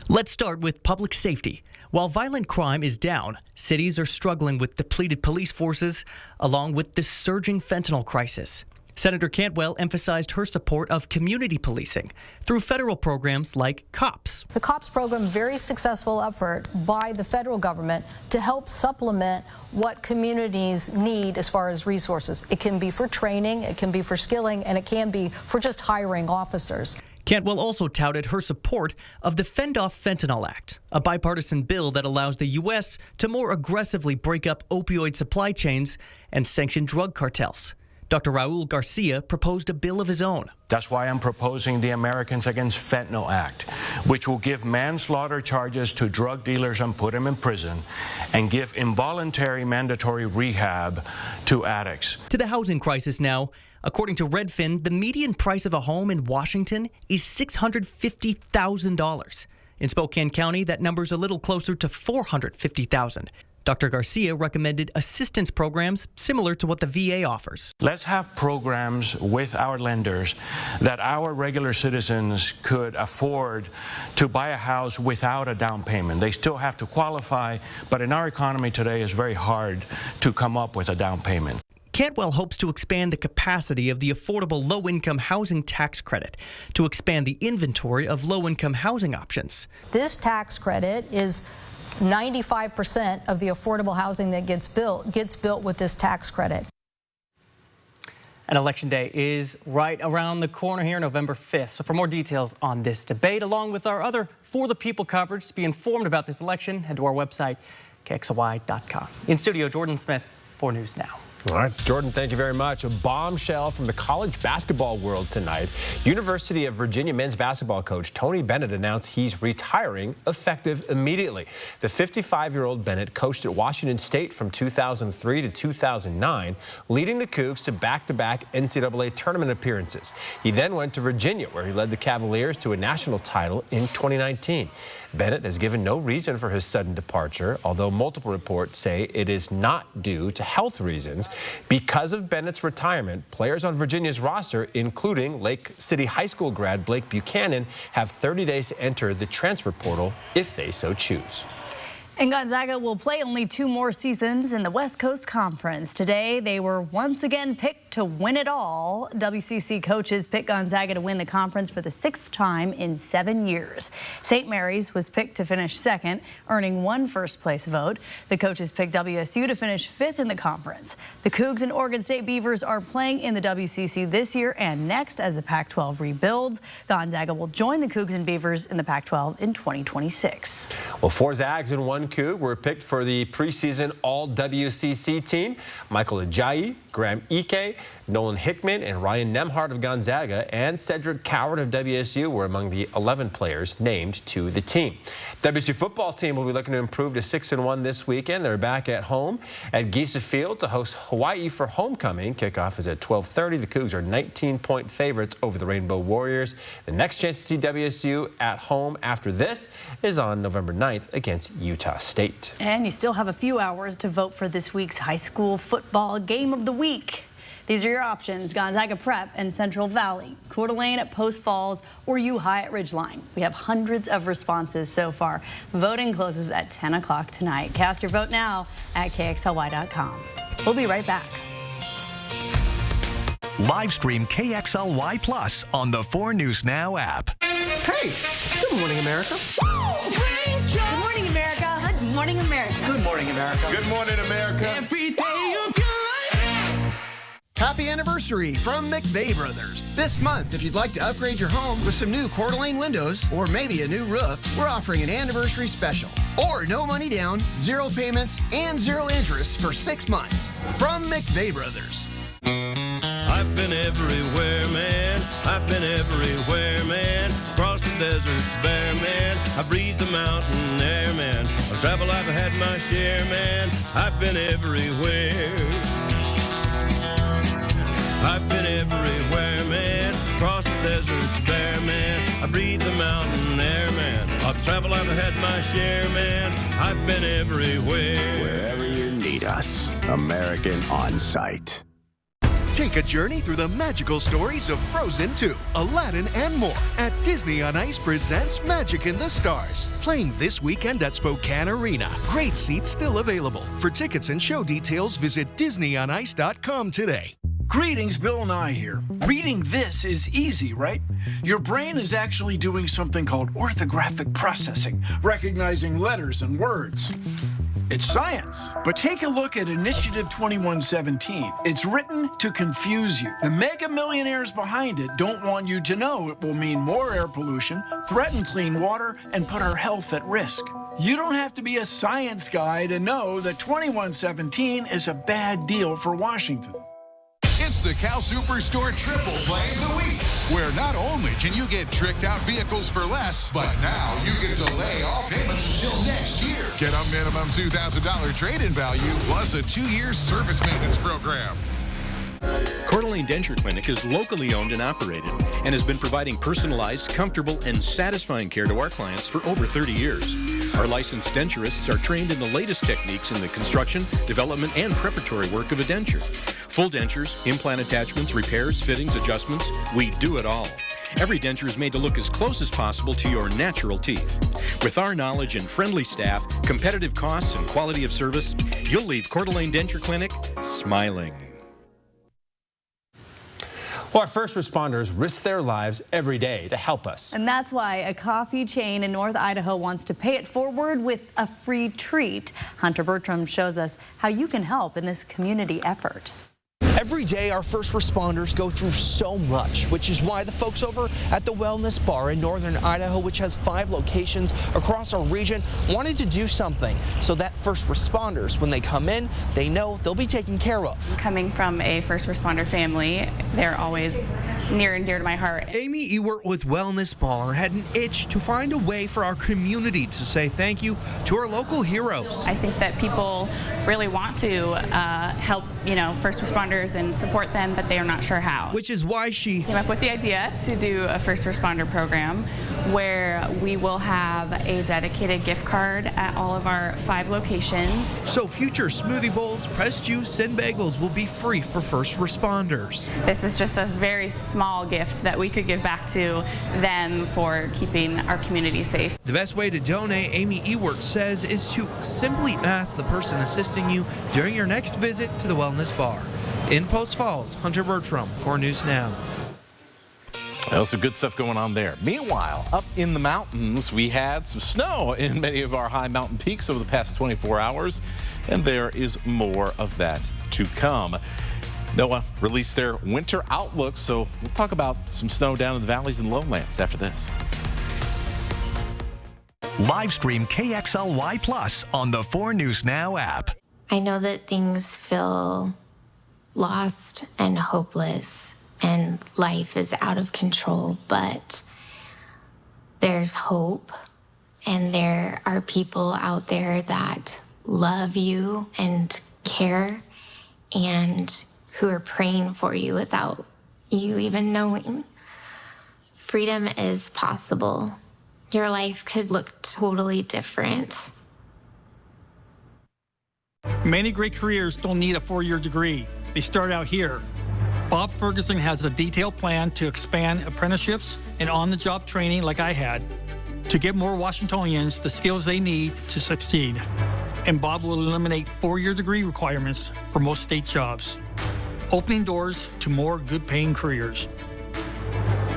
Speaker 20: Let's start with public safety. While violent crime is down, cities are struggling with depleted police forces, along with the surging fentanyl crisis. Senator Cantwell emphasized her support of community policing through federal programs like COPS.
Speaker 6: The COPS program, very successful effort by the federal government to help supplement what communities need as far as resources. It can be for training, it can be for skilling, and it can be for just hiring officers.
Speaker 20: Cantwell also touted her support of the Fend Off Fentanyl Act, a bipartisan bill that allows the U.S. to more aggressively break up opioid supply chains and sanction drug cartels. Dr. Raul Garcia proposed a bill of his own.
Speaker 7: That's why I'm proposing the Americans Against Fentanyl Act, which will give manslaughter charges to drug dealers and put them in prison, and give involuntary mandatory rehab to addicts.
Speaker 20: To the housing crisis now. According to Redfin, the median price of a home in Washington is $650,000. In Spokane County, that number's a little closer to $450,000. Dr. Garcia recommended assistance programs similar to what the VA offers.
Speaker 7: Let's have programs with our lenders that our regular citizens could afford to buy a house without a down payment. They still have to qualify, but in our economy today, it's very hard to come up with a down payment.
Speaker 20: Cantwell hopes to expand the capacity of the Affordable Low-Income Housing Tax Credit to expand the inventory of low-income housing options.
Speaker 6: This tax credit is 95% of the affordable housing that gets built with this tax credit.
Speaker 5: And Election Day is right around the corner here, November 5th. So for more details on this debate, along with our other For the People coverage, to be informed about this election, head to our website, KXLY.com. In studio, Jordan Smith, 4 News Now.
Speaker 3: All right, Jordan, thank you very much. A bombshell from the college basketball world tonight. University of Virginia men's basketball coach Tony Bennett announced he's retiring effective immediately. The 55-year-old Bennett coached at Washington State from 2003 to 2009, leading the Cougs to back-to-back NCAA tournament appearances. He then went to Virginia, where he led the Cavaliers to a national title in 2019. Bennett has given no reason for his sudden departure, although multiple reports say it is not due to health reasons. Because of Bennett's retirement, players on Virginia's roster, including Lake City High School grad Blake Buchanan, have 30 days to enter the transfer portal if they so choose.
Speaker 1: And Gonzaga will play only 2 more seasons in the West Coast Conference. Today, they were once again picked to win it all. WCC coaches picked Gonzaga to win the conference for the 6th time in 7 years. St. Mary's was picked to finish 2nd, earning 1 first-place vote. The coaches picked WSU to finish 5th in the conference. The Cougs and Oregon State Beavers are playing in the WCC this year and next as the Pac-12 rebuilds. Gonzaga will join the Cougs and Beavers in the Pac-12 in 2026.
Speaker 3: Well, 4 Zags and 1 Coug were picked for the preseason All-WCC team. Michael Ajayi, Graham Ike, Nolan Hickman, and Ryan Nemhart of Gonzaga and Cedric Coward of WSU were among the 11 players named to the team. WSU football team will be looking to improve to 6-1 this weekend. They're back at home at Giesa Field to host Hawaii for homecoming. Kickoff is at 12:30. The Cougs are 19-point favorites over the Rainbow Warriors. The next chance to see WSU at home after this is on November 9th against Utah State.
Speaker 1: And you still have a few hours to vote for this week's high school football game of the week. These are your options: Gonzaga Prep and Central Valley, Coeur d'Alene at Post Falls, or U High at Ridgeline. We have hundreds of responses so far. Voting closes at 10 o'clock tonight. Cast your vote now at KXLY.com. We'll be right back.
Speaker 13: Live stream KXLY Plus on the 4 News Now app.
Speaker 4: Hey, good morning, America.
Speaker 8: Good morning, America. Good morning, America.
Speaker 4: Good morning, America.
Speaker 9: Good morning, America.
Speaker 8: Every day of your life.
Speaker 10: Happy anniversary from McVeigh Brothers. This month, if you'd like to upgrade your home with some new Coeur d'Alene windows or maybe a new roof, we're offering an anniversary special. Or no money down, 0 payments, and 0 interest for 6 months. From McVeigh Brothers.
Speaker 11: I've been everywhere, man. I've been everywhere, man. Across the deserts bare, man. I breathe the mountain air, man. Of travel I've had my share, man. I've been everywhere. I've been everywhere, man. Across the deserts bare, man. I breathe the mountain air, man. Of travel I've had my share, man. I've been everywhere.
Speaker 12: Wherever you need us, American On Site.
Speaker 15: Take a journey through the magical stories of Frozen 2, Aladdin, and more at Disney on Ice presents Magic in the Stars. Playing this weekend at Spokane Arena. Great seats still available. For tickets and show details, visit DisneyOnIce.com today.
Speaker 17: Greetings, Bill Nye here. Reading this is easy, right? Your brain is actually doing something called orthographic processing, recognizing letters and words. It's science. But take a look at Initiative 2117. It's written to confuse you. The mega millionaires behind it don't want you to know it will mean more air pollution, threaten clean water, and put our health at risk. You don't have to be a science guy to know that 2117 is a bad deal for Washington.
Speaker 24: It's the Cal Superstore Triple Play of the Week, where not only can you get tricked out vehicles for less, but now you can delay all payments until next year. Get a minimum $2,000 trade-in value plus a 2-year service maintenance program.
Speaker 25: Coeur d'Alene Denture Clinic is locally owned and operated and has been providing personalized, comfortable, and satisfying care to our clients for over 30 years. Our licensed denturists are trained in the latest techniques in the construction, development, and preparatory work of a denture. Full dentures, implant attachments, repairs, fittings, adjustments, we do it all. Every denture is made to look as close as possible to your natural teeth. With our knowledge and friendly staff, competitive costs, and quality of service, you'll leave Coeur d'Alene Denture Clinic smiling.
Speaker 3: Well, our first responders risk their lives every day to help us.
Speaker 1: And that's why a coffee chain in North Idaho wants to pay it forward with a free treat. Hunter Bertram shows us how you can help in this community effort.
Speaker 3: Every
Speaker 9: Every day, our first responders go through so much, which is why the folks over at the Wellness Bar in northern Idaho, which has 5 locations across our region, wanted to do something so that first responders, when they come in, they know they'll be taken care of.
Speaker 14: Coming from a first responder family, they're always near and dear to my heart.
Speaker 16: Amy Ewert with Wellness Bar had an itch to find a way for our community to say thank you to our local heroes.
Speaker 14: I think that people really want to help, first responders and support them, but they are not sure how.
Speaker 16: Which is why she
Speaker 14: came up with the idea to do a first responder program where we will have a dedicated gift card at all of our 5 locations.
Speaker 16: So future smoothie bowls, pressed juice, and bagels will be free for first responders.
Speaker 14: This is just a very small gift that we could give back to them for keeping our community safe.
Speaker 16: The best way to donate, Amy Ewert says, is to simply ask the person assisting you during your next visit to the Wellness Bar. In Post Falls, Hunter Bertram, 4 News Now.
Speaker 2: Well, some good stuff going on there. Meanwhile, up in the mountains, we had some snow in many of our high mountain peaks over the past 24 hours, and there is more of that to come. NOAA released their winter outlook, so we'll talk about some snow down in the valleys and lowlands after this.
Speaker 13: Live stream KXLY Plus on the 4 News Now app.
Speaker 18: I know that things feel lost and hopeless and life is out of control, but there's hope and there are people out there that love you and care and who are praying for you without you even knowing. Freedom is possible. Your life could look totally different.
Speaker 19: Many great careers don't need a 4-year degree. They start out here. Bob Ferguson has a detailed plan to expand apprenticeships and on-the-job training like I had to get more Washingtonians the skills they need to succeed. And Bob will eliminate 4-year degree requirements for most state jobs, opening doors to more good-paying careers.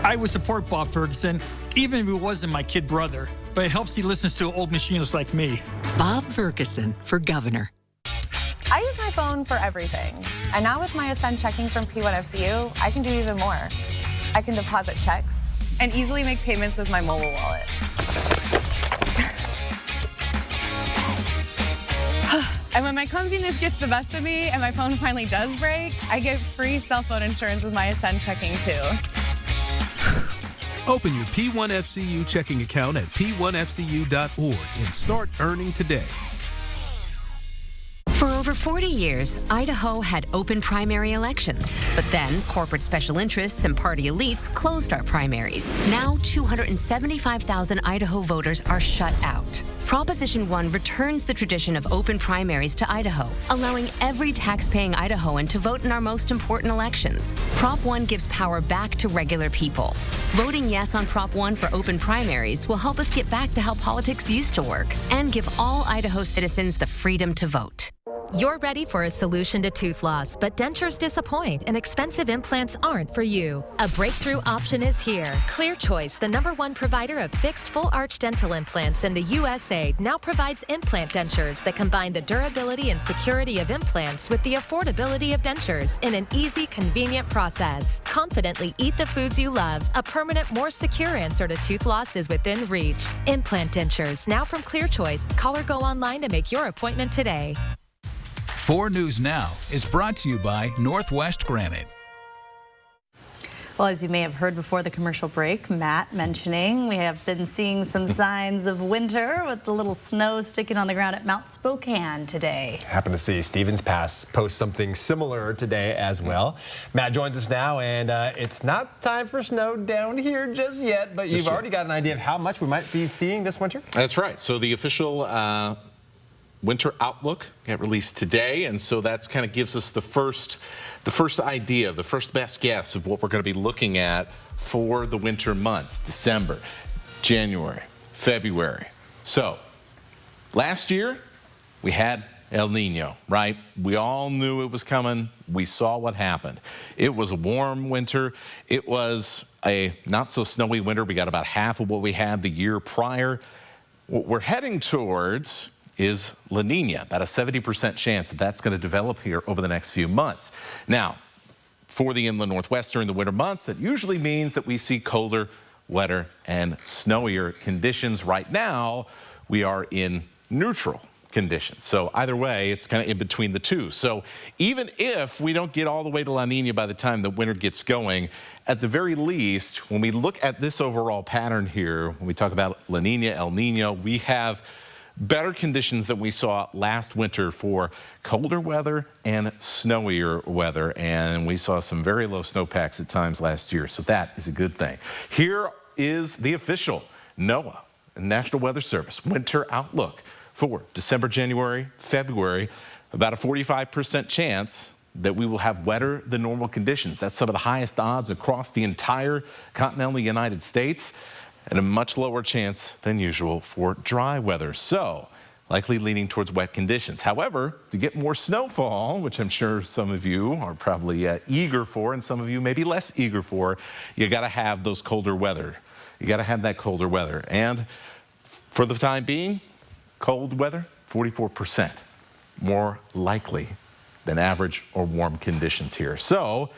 Speaker 19: I would support Bob Ferguson, even if he wasn't my kid brother, but it helps he listens to old machinists like me.
Speaker 21: Bob Ferguson for governor.
Speaker 23: I use my phone for everything. And now with my Ascend checking from P1FCU, I can do even more. I can deposit checks and easily make payments with my mobile wallet. And when my clumsiness gets the best of me and my phone finally does break, I get free cell phone insurance with my Ascend checking too.
Speaker 26: Open your P1FCU checking account at p1fcu.org and start earning today.
Speaker 27: For over 40 years, Idaho had open primary elections. But then corporate special interests and party elites closed our primaries. Now 275,000 Idaho voters are shut out. Proposition 1 returns the tradition of open primaries to Idaho, allowing every tax-paying Idahoan to vote in our most important elections. Prop 1 gives power back to regular people. Voting yes on Prop 1 for open primaries will help us get back to how politics used to work and give all Idaho citizens the freedom to vote.
Speaker 28: You're ready for a solution to tooth loss, but dentures disappoint and expensive implants aren't for you. A breakthrough option is here. Clear Choice, the #1 provider of fixed full-arch dental implants in the USA, now provides implant dentures that combine the durability and security of implants with the affordability of dentures in an easy, convenient process. Confidently eat the foods you love. A permanent, more secure answer to tooth loss is within reach. Implant dentures, now from Clear Choice. Call or go online to make your appointment today.
Speaker 22: 4 News Now is brought to you by Northwest Granite.
Speaker 1: Well, as you may have heard before the commercial break, Matt mentioning we have been seeing some signs of winter with the little snow sticking on the ground at Mount Spokane today.
Speaker 3: Happen to see Stevens Pass post something similar today as well. Matt joins us now, and it's not time for snow down here just yet, but you've already got an idea of how much we might be seeing this winter?
Speaker 2: That's right. So the official winter outlook got released today, and so that's kind of gives us the first idea, the first best guess of what we're going to be looking at for the winter months: December, January, February. So last year we had El Nino, right? We all knew it was coming. We saw what happened. It was a warm winter. It was a not so snowy winter. We got about half of what we had the year prior. What we're heading towards is La Nina, about a 70% chance that that's going to develop here over the next few months. Now, for the inland Northwest during the winter months. That usually means that we see colder, wetter, and snowier conditions. Right now, we are in neutral conditions. So either way, it's kind of in between the two. So even if we don't get all the way to La Nina by the time the winter gets going, at the very least, when we look at this overall pattern here, when we talk about La Nina, El Nino, we have better conditions than we saw last winter for colder weather and snowier weather. And we saw some very low snowpacks at times last year. So that is a good thing. Here is the official NOAA, National Weather Service, winter outlook for December, January, February. About a 45% chance that we will have wetter than normal conditions. That's some of the highest odds across the entire continental United States, and a much lower chance than usual for dry weather. So likely leaning towards wet conditions. However, to get more snowfall, which I'm sure some of you are probably eager for, and some of you may be less eager for, you got to have those colder weather. You got to have that colder weather. And for the time being, cold weather, 44% more likely than average or warm conditions here. So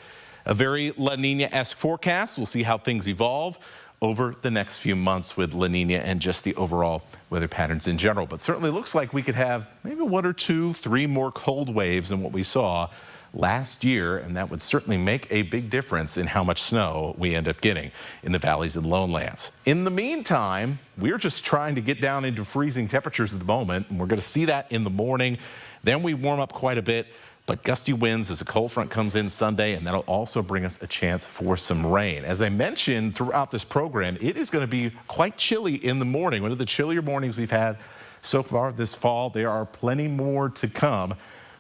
Speaker 2: a very La Nina-esque forecast. We'll see how things evolve over the next few months with La Nina and just the overall weather patterns in general. But certainly looks like we could have maybe 1 or 2, 3 more cold waves than what we saw last year, and that would certainly make a big difference in how much snow we end up getting in the valleys and lowlands. In the meantime, we're just trying to get down into freezing temperatures at the moment, and we're going to see that in the morning. Then we warm up quite a bit, but gusty winds as a cold front comes in Sunday, and that'll also bring us a chance for some rain. As I mentioned throughout this program, it is going to be quite chilly in the morning. One of the chillier mornings we've had so far this fall. There are plenty more to come.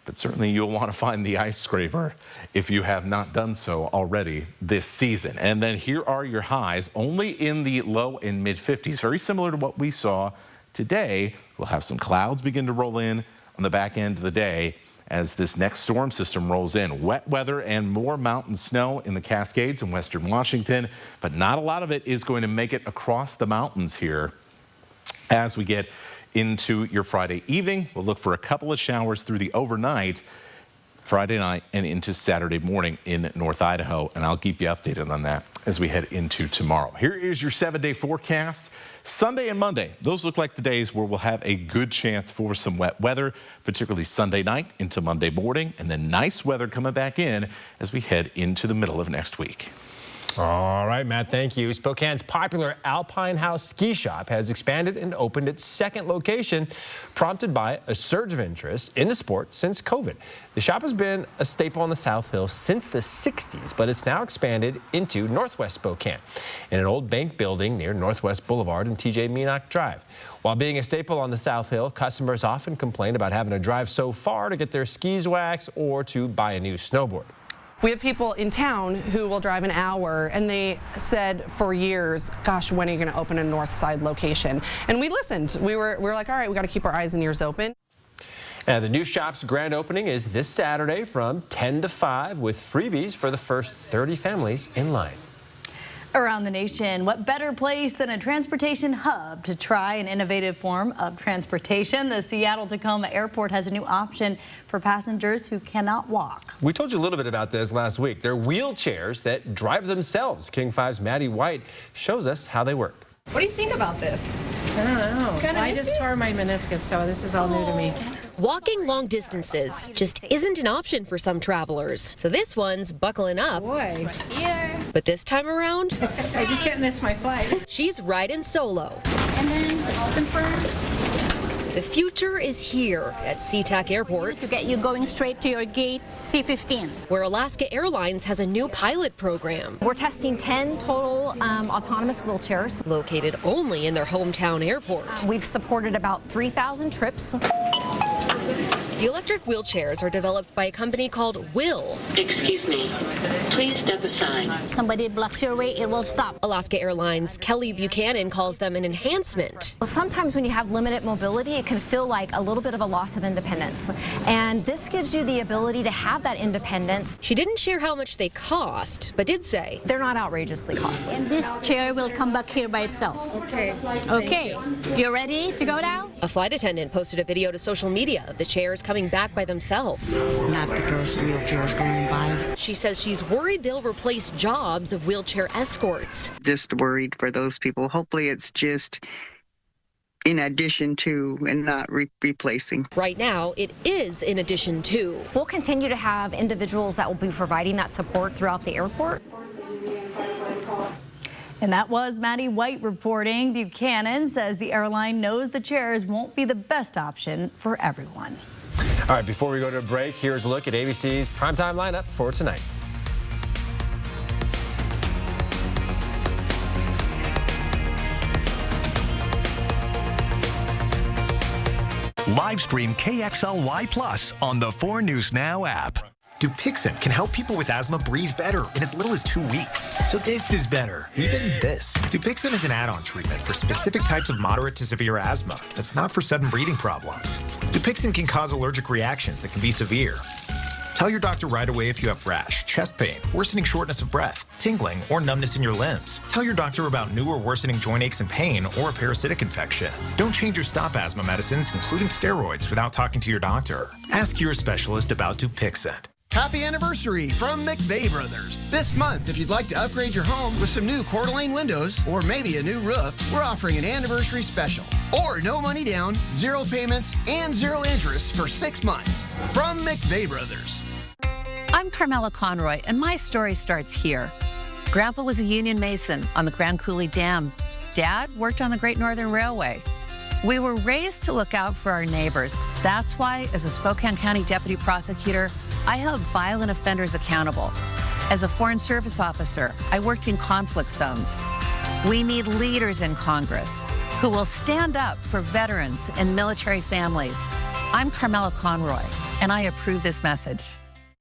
Speaker 2: But certainly you'll want to find the ice scraper if you have not done so already this season. And then here are your highs, only in the low and mid 50s, very similar to what we saw today. We'll have some clouds begin to roll in on the back end of the day as this next storm system rolls in. Wet weather and more mountain snow in the Cascades in western Washington, but not a lot of it is going to make it across the mountains here as we get into your Friday evening. We'll look for a couple of showers through the overnight, Friday night and into Saturday morning in North Idaho, and I'll keep you updated on that as we head into tomorrow. Here is your 7-day forecast. Sunday and Monday, those look like the days where we'll have a good chance for some wet weather, particularly Sunday night into Monday morning, and then nice weather coming back in as we head into the middle of next week.
Speaker 3: All right, Matt, thank you. Spokane's popular Alpine House ski shop has expanded and opened its second location, prompted by a surge of interest in the sport since COVID. The shop has been a staple on the South Hill since the 60s, but it's now expanded into Northwest Spokane in an old bank building near Northwest Boulevard and TJ Menock Drive. While being a staple on the South Hill, customers often complain about having to drive so far to get their skis waxed or to buy a new snowboard.
Speaker 4: We have people in town who will drive an hour, and they said for years, gosh, when are you going to open a north side location? And we listened. We were like, all right, we got to keep our eyes and ears open.
Speaker 3: And the new shop's grand opening is this Saturday from 10 to 5 with freebies for the first 30 families in line.
Speaker 1: Around the nation, what better place than a transportation hub to try an innovative form of transportation? The Seattle-Tacoma Airport has a new option for passengers who cannot walk.
Speaker 3: We told you a little bit about this last week. They're wheelchairs that drive themselves. King 5's Maddie White shows us how they work.
Speaker 5: What do you think about this?
Speaker 6: I don't know. I just tore my meniscus, so this is all new to me.
Speaker 7: Walking long distances just isn't an option for some travelers. So this one's buckling up.
Speaker 6: Boy, here.
Speaker 7: But this time around,
Speaker 6: I just can't miss my flight.
Speaker 7: She's riding solo.
Speaker 6: And then I'll confirm.
Speaker 7: The future is here at SeaTac Airport
Speaker 6: To get you going straight to your gate C-15.
Speaker 7: where Alaska Airlines has a new pilot program.
Speaker 28: We're testing 10 total autonomous wheelchairs.
Speaker 7: Located only in their hometown airport.
Speaker 28: We've supported about 3,000 trips.
Speaker 7: The electric wheelchairs are developed by a company called Will.
Speaker 6: Excuse me. Please step aside. Somebody blocks your way, it will stop.
Speaker 7: Alaska Airlines' Kelly Buchanan calls them an enhancement.
Speaker 28: Well, sometimes when you have limited mobility, it can feel like a little bit of a loss of independence. And this gives you the ability to have that independence.
Speaker 7: She didn't share how much they cost, but did say
Speaker 28: They're not outrageously costly.
Speaker 6: And this chair will come back here by itself. Okay. Okay. You ready to go now?
Speaker 7: a flight attendant posted a video to social media of the chairs coming back by themselves.
Speaker 5: Not because wheelchairs going by.
Speaker 7: She says she's worried they'll replace jobs of wheelchair escorts.
Speaker 5: Just worried for those people. Hopefully it's just in addition to and not replacing.
Speaker 7: Right now, it is in addition to.
Speaker 8: We'll continue to have individuals that will be providing that support throughout the airport.
Speaker 1: And that was Maddie White reporting. Buchanan says the airline knows the chairs won't be the best option for everyone.
Speaker 3: All right, before we go to a break, here's a look at ABC's primetime lineup for tonight.
Speaker 13: Live stream KXLY Plus on the 4 News Now app.
Speaker 10: Dupixent can help people with asthma breathe better in as little as 2 weeks. So this is better, even this. Dupixent is an add-on treatment for specific types of moderate to severe asthma that's not for sudden breathing problems. Dupixent can cause allergic reactions that can be severe. Tell your doctor right away if you have rash, chest pain, worsening shortness of breath, tingling, or numbness in your limbs. Tell your doctor about new or worsening joint aches and pain or a parasitic infection. Don't change your stop asthma medicines, including steroids, without talking to your doctor. Ask your specialist about Dupixent.
Speaker 11: Happy anniversary from McVeigh Brothers. This month, if you'd like to upgrade your home with some new Coeur d'Alene windows or maybe a new roof, we're offering an anniversary special. Or no money down, 0 payments, and 0 interest for 6 months. From McVeigh Brothers.
Speaker 12: I'm Carmela Conroy, and my story starts here. Grandpa was a union mason on the Grand Coulee Dam. Dad worked on the Great Northern Railway. We were raised to look out for our neighbors. That's why, as a Spokane County Deputy Prosecutor, I held violent offenders accountable. As a Foreign Service Officer, I worked in conflict zones. We need leaders in Congress who will stand up for veterans and military families. I'm Carmela Conroy, and I approve this message.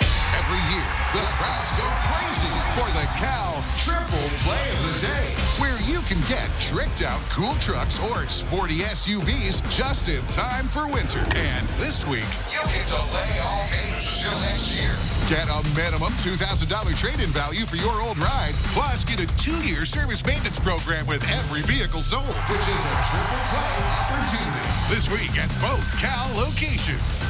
Speaker 24: Every year, the crowds go crazy for the Cal Triple Play of the Day, where you can get tricked out cool trucks or sporty SUVs just in time for winter. And this week, you can delay all payments until next year. Get a minimum $2,000 trade-in value for your old ride, plus get a 2-year service maintenance program with every vehicle sold, which is a triple play opportunity this week at both Cal locations.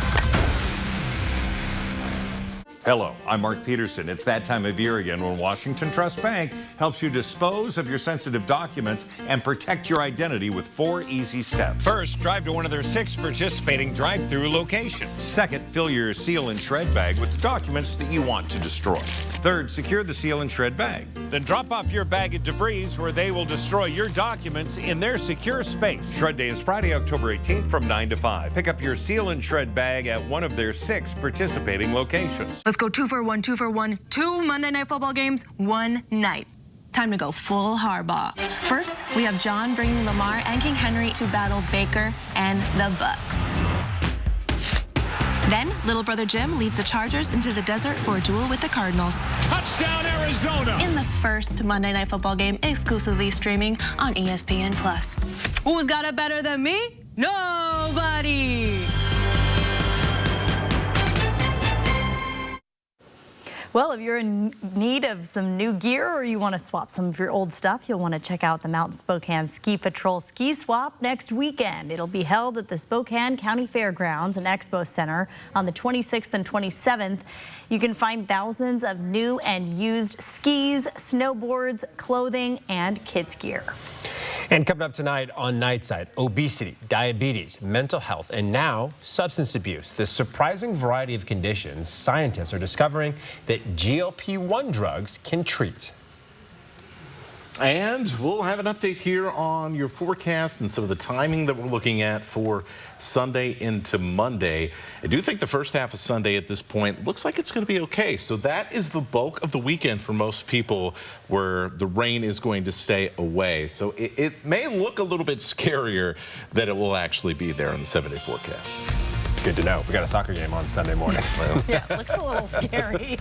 Speaker 15: Hello, I'm Mark Peterson. It's that time of year again when Washington Trust Bank helps you dispose of your sensitive documents and protect your identity with 4 easy steps.
Speaker 17: First, drive to one of their 6 participating drive-through locations.
Speaker 15: Second, fill your seal and shred bag with documents that you want to destroy. Third, secure the seal and shred bag.
Speaker 17: Then drop off your bag of debris where they will destroy your documents in their secure space.
Speaker 15: Shred Day is Friday, October 18th from 9 to 5. Pick up your seal and shred bag at one of their 6 participating locations.
Speaker 20: Let's go 2 for 1, 2 for 1. 2 Monday Night Football games, 1 night. Time to go full Harbaugh. First, we have John bringing Lamar and King Henry to battle Baker and the Bucks. Then, little brother Jim leads the Chargers into the desert for a duel with the Cardinals.
Speaker 17: Touchdown, Arizona!
Speaker 20: In the first Monday Night Football game, exclusively streaming on ESPN+. Who's got it better than me? Nobody!
Speaker 1: Well, if you're in need of some new gear or you want to swap some of your old stuff, you'll want to check out the Mountain Spokane Ski Patrol Ski Swap next weekend. It'll be held at the Spokane County Fairgrounds and Expo Center on the 26th and 27th. You can find thousands of new and used skis, snowboards, clothing, and kids gear.
Speaker 3: And coming up tonight on Nightside, obesity, diabetes, mental health, and now substance abuse. The surprising variety of conditions scientists are discovering that GLP-1 drugs can treat.
Speaker 2: And we'll have an update here on your forecast and some of the timing that we're looking at for Sunday into Monday. I do think the first half of Sunday at this point looks like it's going to be okay. So that is the bulk of the weekend for most people where the rain is going to stay away. So it may look a little bit scarier that it will actually be there in the 7-day forecast.
Speaker 3: Good to know. We got a soccer game on Sunday morning.
Speaker 1: Yeah, it looks a little scary.